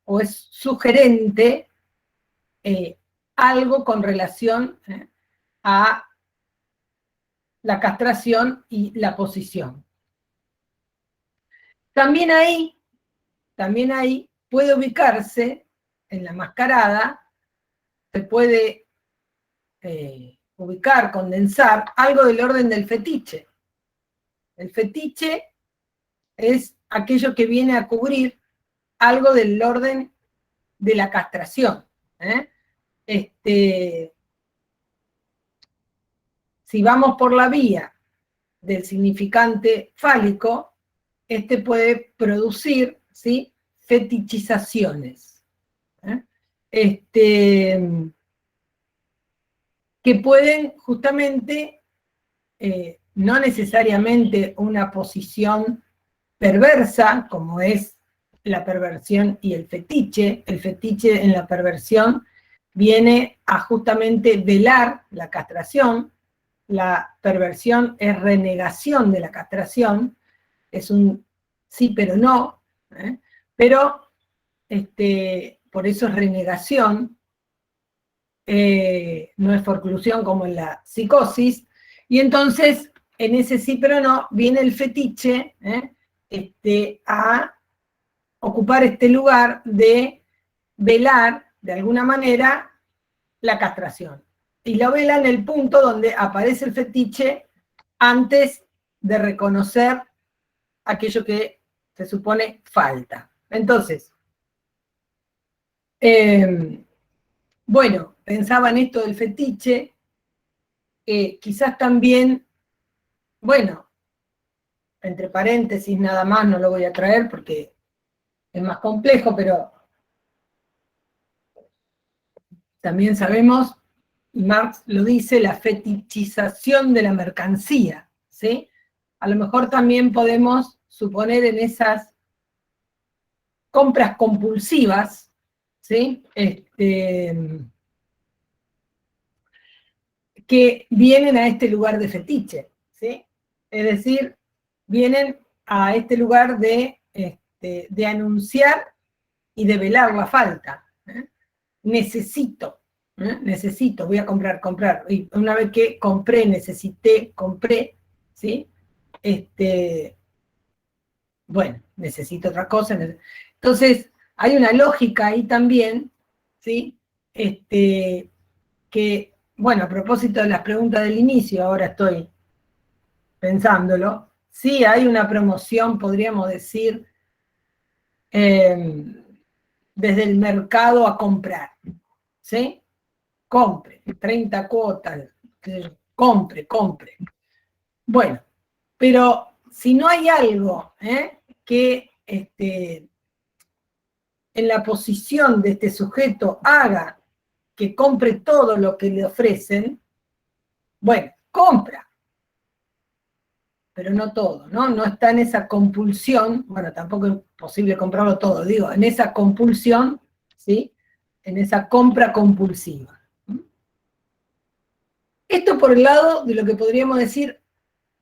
A: o es sugerente, algo con relación a la castración y la posición. También ahí puede ubicarse, en la mascarada, se puede ubicar, condensar, algo del orden del fetiche. El fetiche es aquello que viene a cubrir algo del orden de la castración. Si vamos por la vía del significante fálico, puede producir, ¿sí?, fetichizaciones, que pueden justamente, no necesariamente una posición perversa, como es la perversión y el fetiche en la perversión viene a justamente velar la castración, la perversión es renegación de la castración, es un sí pero no, pero por eso es renegación, no es forclusión como en la psicosis, y entonces en ese sí pero no viene el fetiche a ocupar este lugar de velar de alguna manera la castración. Y lo vela en el punto donde aparece el fetiche antes de reconocer aquello que se supone falta. Entonces, bueno, pensaba en esto del fetiche, quizás también, bueno, entre paréntesis nada más, no lo voy a traer porque es más complejo, pero también sabemos, y Marx lo dice, la fetichización de la mercancía, ¿sí? A lo mejor también podemos suponer en esas compras compulsivas, ¿sí?, que vienen a este lugar de fetiche, ¿sí? Es decir, vienen a este lugar de anunciar y de velar la falta. Necesito, voy a comprar. Y una vez que compré, necesité, compré, ¿sí? Bueno, necesito otra cosa. Entonces, hay una lógica ahí también, ¿sí? Que, bueno, a propósito de las preguntas del inicio, ahora estoy pensándolo, sí hay una promoción, podríamos decir, desde el mercado a comprar, ¿sí? Compre, 30 cuotas, compre. Bueno, pero si no hay algo que en la posición de este sujeto haga que compre todo lo que le ofrecen, bueno, compra, pero no todo, ¿no? No está en esa compulsión, bueno, tampoco es posible comprarlo todo, digo, en esa compulsión, ¿sí? En esa compra compulsiva. Esto por el lado de lo que podríamos decir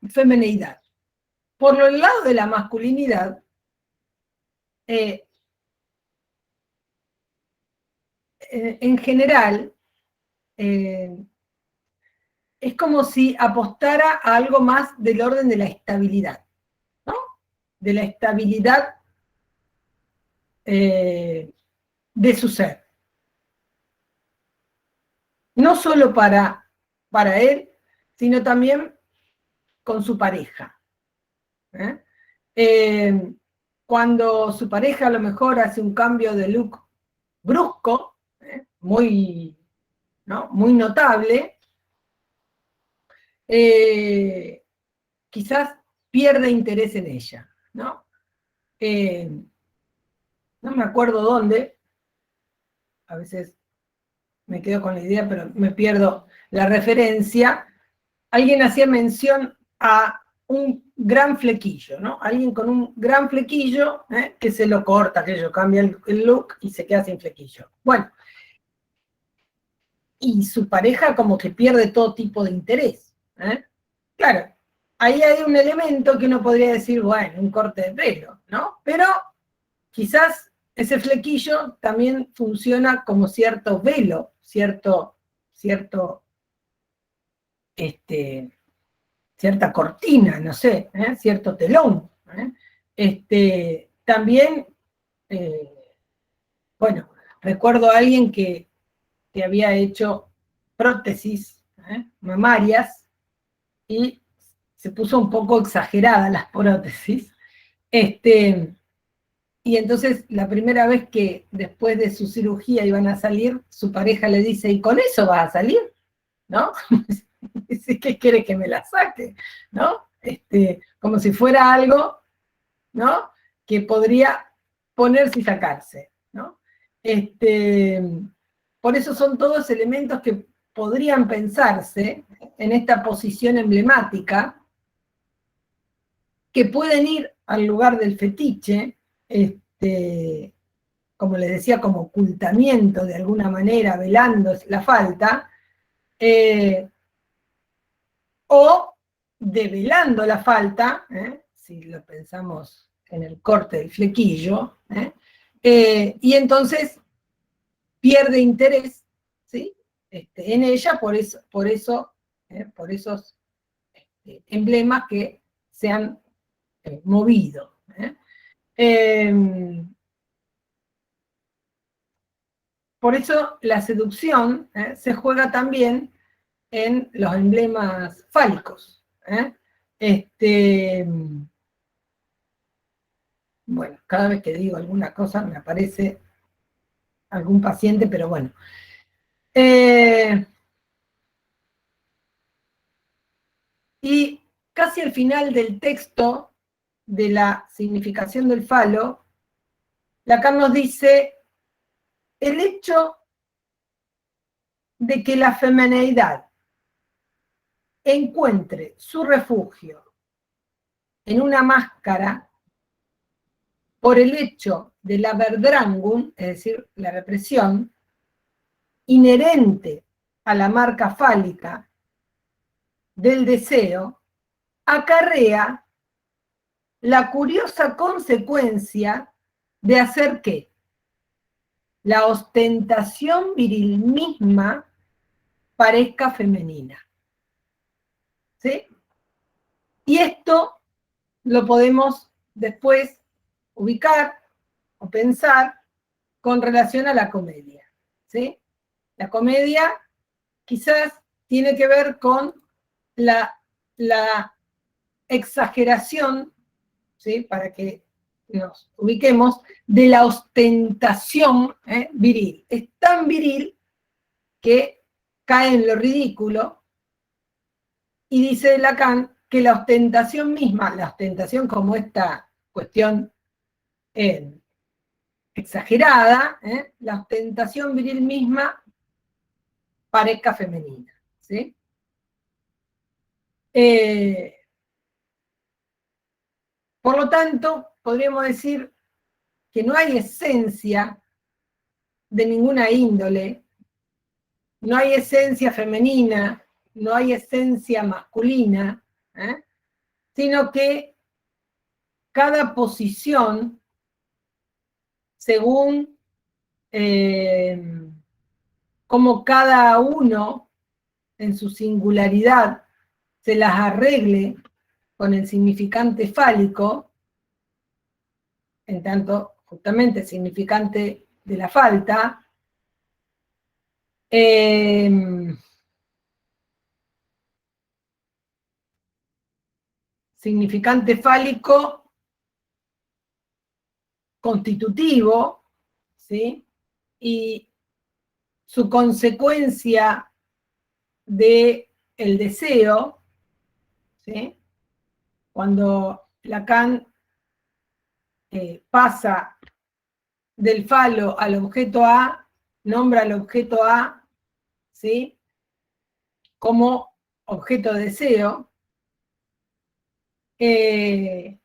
A: femineidad. Por el lado de la masculinidad, en general, es como si apostara a algo más del orden de la estabilidad, ¿no? De la estabilidad de su ser. No solo para él, sino también con su pareja. Cuando su pareja a lo mejor hace un cambio de look brusco, muy, ¿no?, muy notable, quizás pierde interés en ella, ¿no? No me acuerdo dónde, a veces me quedo con la idea, pero me pierdo la referencia. Alguien hacía mención a un gran flequillo, ¿no? Alguien con un gran flequillo, que se lo corta, que ello cambia el look y se queda sin flequillo. Bueno, y su pareja como que pierde todo tipo de interés. Claro, ahí hay un elemento que uno podría decir, bueno, un corte de pelo, ¿no? Pero quizás ese flequillo también funciona como cierto velo, cierta cortina, no sé, cierto telón. También, bueno, recuerdo a alguien que había hecho prótesis mamarias, y se puso un poco exagerada las prótesis. Y entonces la primera vez que después de su cirugía iban a salir, su pareja le dice, ¿y con eso vas a salir? ¿No? Dice, ¿qué quiere que me la saque? ¿No? Como si fuera algo, ¿no?, que podría ponerse y sacarse, ¿no? Por eso son todos elementos que podrían pensarse en esta posición emblemática, que pueden ir al lugar del fetiche, como les decía, como ocultamiento de alguna manera, velando la falta, o develando la falta, si lo pensamos en el corte del flequillo, y entonces pierde interés, ¿sí?, en ella, por esos emblemas que se han movido. Por eso la seducción se juega también en los emblemas fálicos. Bueno, cada vez que digo alguna cosa me aparece algún paciente, pero bueno. Y casi al final del texto de la significación del falo, Lacan nos dice: el hecho de que la femineidad encuentre su refugio en una máscara por el hecho de la Verdrangung, es decir, la represión, inherente a la marca fálica del deseo, acarrea la curiosa consecuencia de hacer que la ostentación viril misma parezca femenina. ¿Sí? Y esto lo podemos después ubicar o pensar con relación a la comedia. ¿Sí? La comedia quizás tiene que ver con la exageración, ¿sí?, para que nos ubiquemos, de la ostentación viril. Es tan viril que cae en lo ridículo, y dice Lacan que la ostentación misma, la ostentación como esta cuestión exagerada, la ostentación viril misma parezca femenina. ¿Sí? Por lo tanto, podríamos decir que no hay esencia de ninguna índole, no hay esencia femenina, no hay esencia masculina, sino que cada posición, según cómo cada uno en su singularidad se las arregle con el significante fálico, en tanto justamente significante de la falta, significante fálico constitutivo, ¿sí?, y su consecuencia del deseo, ¿sí?, cuando Lacan pasa del falo al objeto A, nombra al objeto A, ¿sí?, como objeto de deseo, y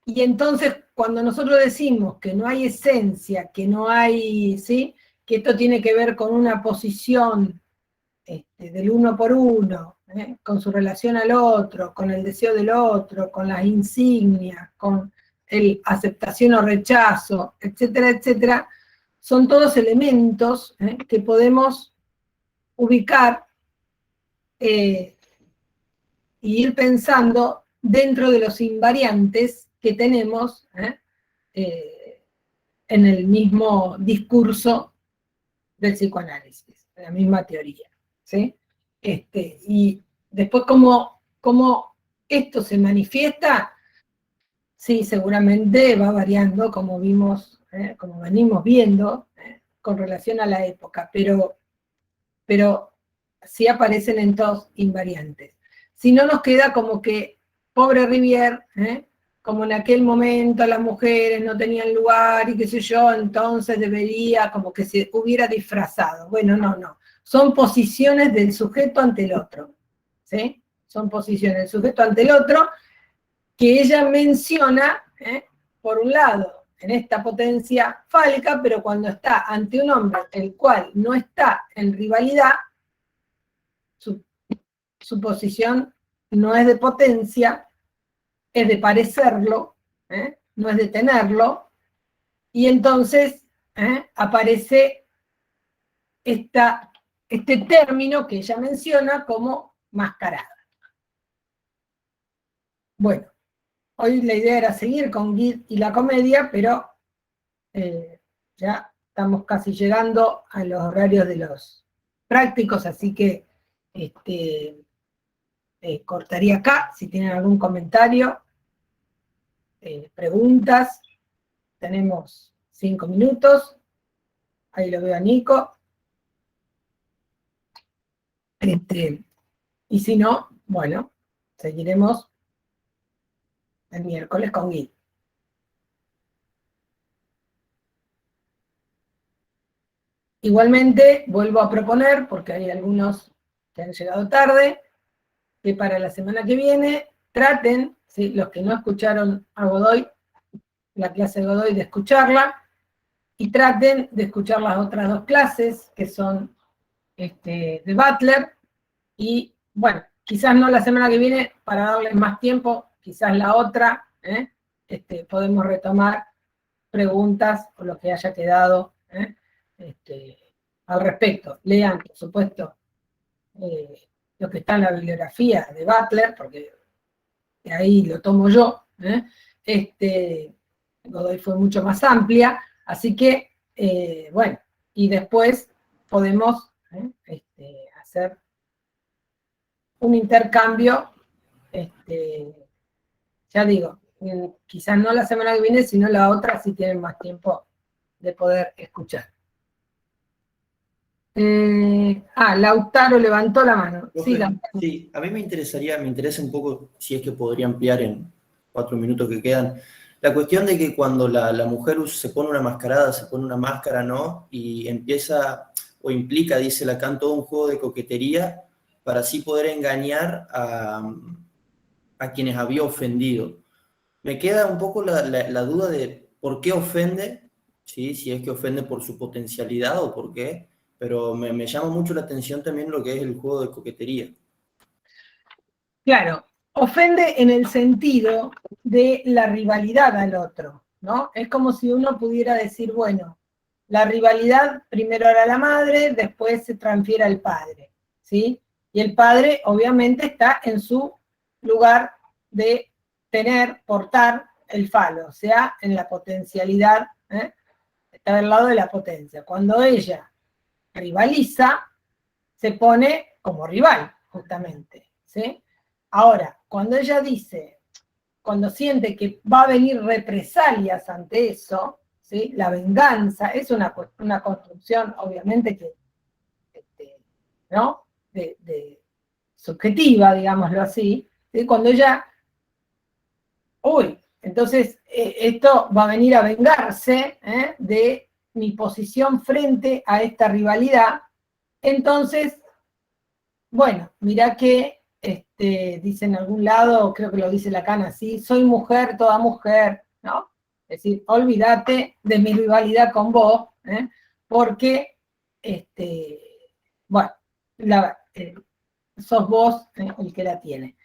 A: entonces cuando nosotros decimos que no hay esencia, que no hay, ¿sí?, que esto tiene que ver con una posición del uno por uno, con su relación al otro, con el deseo del otro, con las insignias, con el aceptación o rechazo, etcétera, etcétera, son todos elementos que podemos ubicar y ir pensando dentro de los invariantes que tenemos en el mismo discurso del psicoanálisis, en la misma teoría. ¿Sí? Y después cómo esto se manifiesta, sí, seguramente va variando, como vimos, como venimos viendo, con relación a la época, pero sí aparecen en todos invariantes. Si no, nos queda como que, pobre Rivière, como en aquel momento las mujeres no tenían lugar y qué sé yo, entonces debería como que se hubiera disfrazado. Bueno, no. Son posiciones del sujeto ante el otro, ¿sí? Son posiciones del sujeto ante el otro que ella menciona, por un lado, en esta potencia fálica, pero cuando está ante un hombre el cual no está en rivalidad, su posición no es de potencia, es de parecerlo, no es de tenerlo, y entonces aparece este término que ella menciona como mascarada. Bueno, hoy la idea era seguir con Guide y la comedia, pero ya estamos casi llegando a los horarios de los prácticos, así que cortaría acá. Si tienen algún comentario, preguntas, tenemos 5 minutos. Ahí lo veo a Nico. Y si no, bueno, seguiremos el miércoles con Guide. Igualmente, vuelvo a proponer, porque hay algunos que han llegado tarde, que para la semana que viene traten, ¿sí?, los que no escucharon a Godoy, la clase de Godoy, de escucharla, y traten de escuchar las otras 2 clases, que son de Butler, y bueno, quizás no la semana que viene, para darles más tiempo, quizás la otra, podemos retomar preguntas o lo que haya quedado al respecto. Lean, por supuesto, lo que está en la bibliografía de Butler, porque de ahí lo tomo yo. Godoy fue mucho más amplia, así que, bueno, y después podemos hacer un intercambio, ya digo, quizás no la semana que viene, sino la otra, si tienen más tiempo de poder escuchar. Lautaro levantó la mano. Sí, Lautaro.
E: Sí, a mí me interesa un poco, si es que podría ampliar en 4 minutos que quedan, la cuestión de que cuando la mujer se pone una mascarada, se pone una máscara, ¿no? Y empieza, o implica, dice Lacan, todo un juego de coquetería para así poder engañar a quienes había ofendido. Me queda un poco la duda de por qué ofende, ¿sí? Si es que ofende por su potencialidad o por qué, pero me llama mucho la atención también lo que es el juego de coquetería.
A: Claro, ofende en el sentido de la rivalidad al otro, ¿no? Es como si uno pudiera decir, bueno, la rivalidad primero era la madre, después se transfiere al padre, ¿sí? Y el padre obviamente está en su lugar de tener, portar el falo, o sea, en la potencialidad, está del lado de la potencia. Cuando ella rivaliza, se pone como rival, justamente, ¿sí? Ahora, cuando ella dice, cuando siente que va a venir represalias ante eso, ¿sí?, la venganza, es una construcción, obviamente, que, ¿no?, de subjetiva, digámoslo así, ¿sí? Cuando ella, entonces esto va a venir a vengarse de mi posición frente a esta rivalidad, entonces, bueno, mirá que dice en algún lado, creo que lo dice Lacan así, soy mujer, toda mujer, ¿no? Es decir, olvídate de mi rivalidad con vos, porque, bueno, sos vos el que la tiene.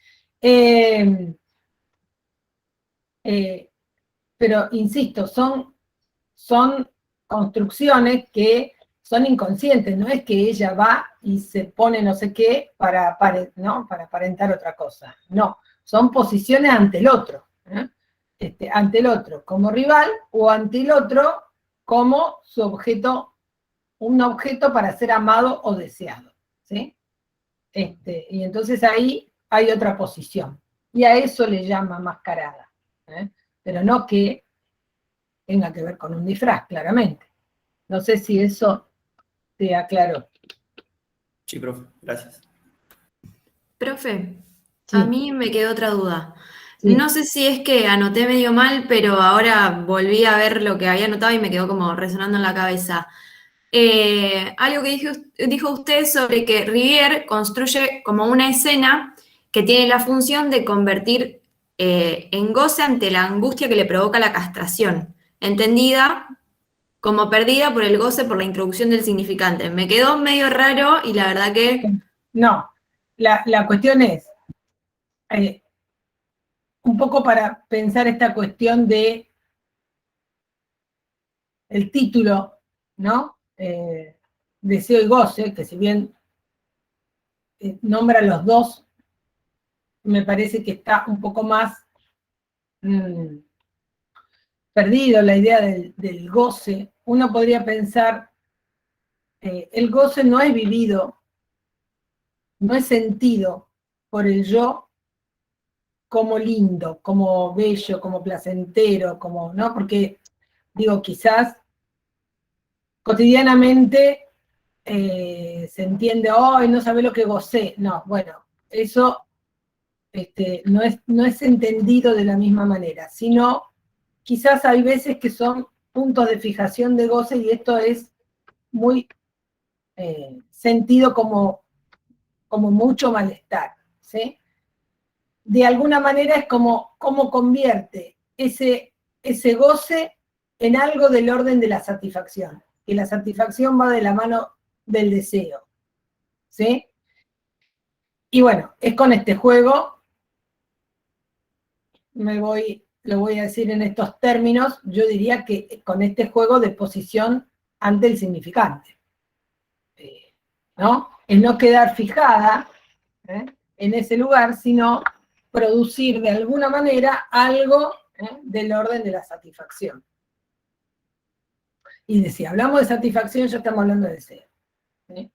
A: Pero, insisto, son construcciones que son inconscientes, no es que ella va y se pone no sé qué para aparentar otra cosa, no, son posiciones ante el otro, ante el otro como rival o ante el otro como su objeto, un objeto para ser amado o deseado, ¿sí? Y entonces ahí hay otra posición. Y a eso le llama mascarada. Pero no que tenga que ver con un disfraz, claramente. No sé si eso te aclaró.
E: Sí, profe, gracias.
F: Profe,
A: Sí.
F: a mí me quedó otra duda.
A: Sí.
F: No sé si es que anoté medio mal, pero ahora volví a ver lo que había anotado y me quedó como resonando en la cabeza. Algo que dijo usted sobre que Rivière construye como una escena que tiene la función de convertir en goce ante la angustia que le provoca la castración, entendida como perdida por el goce por la introducción del significante. Me quedó medio raro y la verdad que...
A: No, la cuestión es, un poco para pensar esta cuestión de el título, ¿no? Deseo y goce, que si bien nombra los dos, me parece que está un poco más perdido la idea del goce. Uno podría pensar, el goce no es vivido, no es sentido por el yo como lindo, como bello, como placentero, como, ¿no? Porque, digo, quizás cotidianamente se entiende, ¡ay, no sabe lo que gocé! No, bueno, eso no es entendido de la misma manera, sino quizás hay veces que son puntos de fijación de goce y esto es muy sentido como mucho malestar, ¿sí? De alguna manera es como convierte ese goce en algo del orden de la satisfacción, que la satisfacción va de la mano del deseo, ¿sí? Y bueno, es con este juego, lo voy a decir en estos términos, yo diría que con este juego de posición ante el significante, ¿no? El no quedar fijada en ese lugar, sino producir de alguna manera algo del orden de la satisfacción. Y si hablamos de satisfacción, ya estamos hablando de deseo. ¿Sí?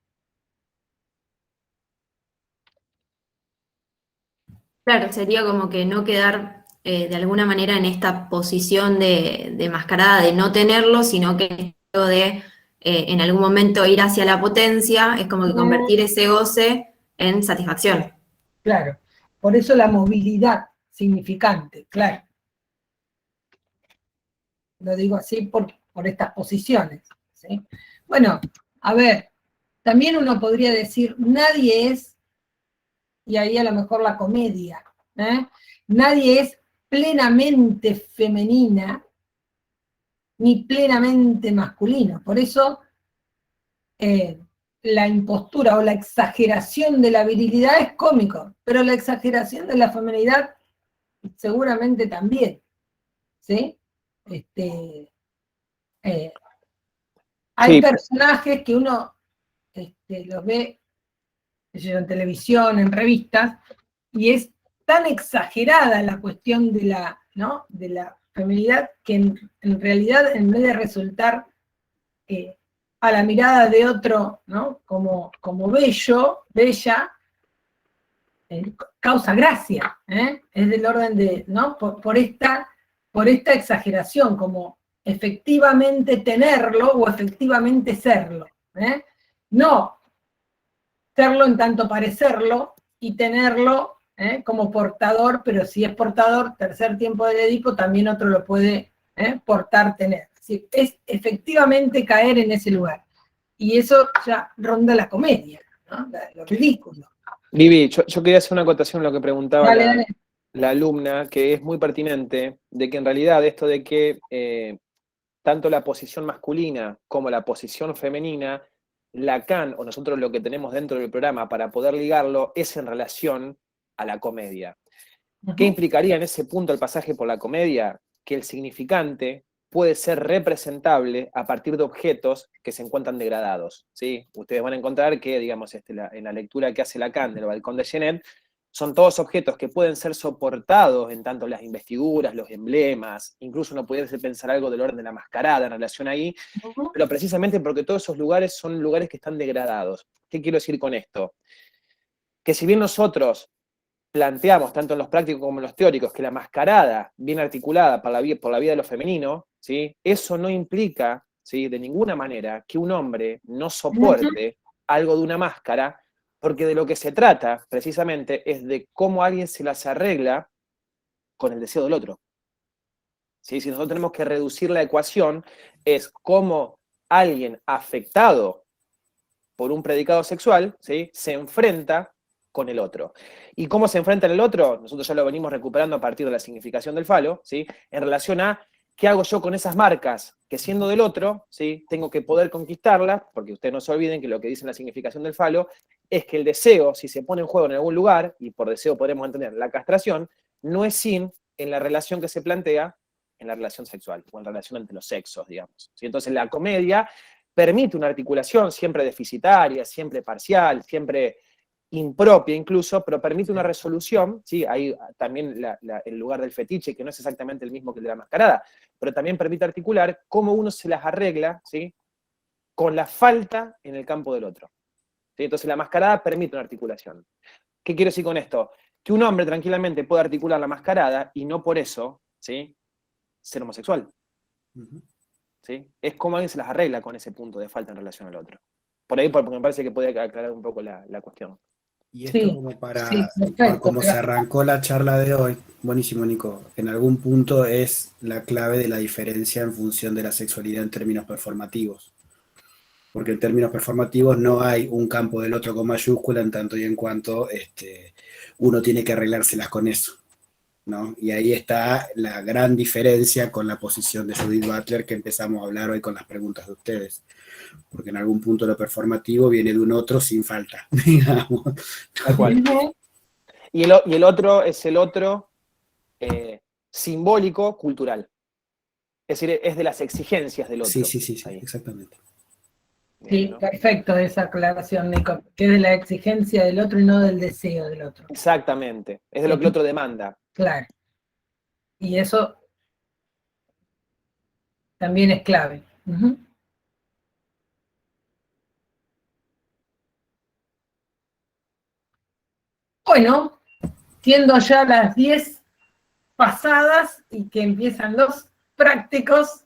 F: Claro, sería como que no quedar de alguna manera en esta posición de mascarada, de no tenerlo, sino que de en algún momento ir hacia la potencia, es como que convertir ese goce en satisfacción.
A: Claro, por eso la movilidad significante, claro. Lo digo así por estas posiciones. ¿Sí? Bueno, a ver, también uno podría decir, nadie es, y ahí a lo mejor la comedia, nadie es plenamente femenina ni plenamente masculino. Por eso la impostura o la exageración de la virilidad es cómico, pero la exageración de la feminidad seguramente también. ¿Sí? Hay
G: Sí.
A: personajes que uno los ve en televisión, en revistas, y es tan exagerada la cuestión de la, ¿no? de la feminidad que en realidad, en vez de resultar a la mirada de otro, ¿no? como bello, bella, causa gracia, es del orden de, ¿no? por esta exageración, como efectivamente tenerlo o efectivamente serlo, no serlo en tanto parecerlo y tenerlo como portador, pero si es portador, tercer tiempo del Edipo, también otro lo puede portar, tener. Es decir, es efectivamente caer en ese lugar. Y eso ya ronda la comedia, ¿no? Lo ridículo.
G: Vivi, yo quería hacer una acotación a lo que preguntaba
A: Dale.
G: la alumna, que es muy pertinente, de que en realidad esto de que tanto la posición masculina como la posición femenina, Lacan, o nosotros lo que tenemos dentro del programa para poder ligarlo, es en relación a la comedia. ¿Qué implicaría en ese punto el pasaje por la comedia? Que el significante puede ser representable a partir de objetos que se encuentran degradados, ¿sí? Ustedes van a encontrar que, digamos, en la lectura que hace Lacan del balcón de Genet, son todos objetos que pueden ser soportados en tanto las investiduras, los emblemas, incluso uno pudiese pensar algo del orden de la mascarada en relación ahí, pero precisamente porque todos esos lugares son lugares que están degradados. ¿Qué quiero decir con esto? que si bien nosotros planteamos, tanto en los prácticos como en los teóricos, que la mascarada bien articulada por la vida de lo femenino, ¿sí? Eso no implica, ¿sí?, de ninguna manera que un hombre no soporte algo de una máscara, porque de lo que se trata, precisamente, es de cómo alguien se las arregla con el deseo del otro. ¿Sí? Si nosotros tenemos que reducir la ecuación, es cómo alguien afectado por un predicado sexual, ¿sí?, se enfrenta con el otro. ¿Y cómo se enfrenta el otro? Nosotros ya lo venimos recuperando a partir de la significación del falo, ¿sí?, en relación a qué hago yo con esas marcas que, siendo del otro, ¿sí?, tengo que poder conquistarlas, porque ustedes no se olviden que lo que dice la significación del falo es que el deseo, si se pone en juego en algún lugar, y por deseo podemos entender la castración, no es sin en la relación que se plantea en la relación sexual, o en relación entre los sexos, digamos. ¿Sí? Entonces la comedia permite una articulación siempre deficitaria, siempre parcial, siempre impropia incluso, pero permite una resolución, ¿sí? Hay también el lugar del fetiche, que no es exactamente el mismo que el de la mascarada, pero también permite articular cómo uno se las arregla, ¿sí?, con la falta en el campo del otro. ¿Sí? Entonces la mascarada permite una articulación. ¿Qué quiero decir con esto? Que un hombre tranquilamente puede articular la mascarada y no por eso, ¿sí?, ser homosexual. ¿Sí? Es como alguien se las arregla con ese punto de falta en relación al otro. Por ahí, porque me parece que puede aclarar un poco la cuestión.
B: Y esto
A: Sí,
B: como
A: sí,
B: por
A: perfecto.
B: como se arrancó la charla de hoy, buenísimo Nico, en algún punto es la clave de la diferencia en función de la sexualidad en términos performativos. Porque en términos performativos no hay un campo del otro con mayúscula en tanto y en cuanto uno tiene que arreglárselas con eso, ¿no? Y ahí está la gran diferencia con la posición de Judith Butler que empezamos a hablar hoy con las preguntas de ustedes. Porque en algún punto lo performativo viene de un otro sin falta, digamos.
G: Tal cual. Y el otro es el otro simbólico, cultural. Es decir, es de las exigencias del otro.
B: Sí,
G: Ahí.
B: exactamente.
A: Sí,
G: ¿no?
A: perfecto esa aclaración, Nico, que es de la exigencia del otro y no del deseo del otro.
G: Exactamente. Es de lo que el otro demanda.
A: Claro. Y eso también es clave. Bueno, siendo ya las 10 pasadas y que empiezan los prácticos,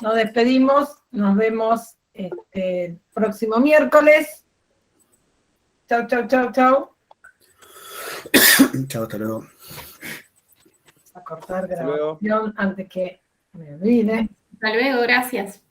A: nos despedimos, nos vemos el próximo miércoles. Chau, chau, chau, chau.
B: Chao, hasta luego.
A: A cortar
G: Hasta luego.
A: grabación antes que me olvide.
F: Hasta luego, gracias.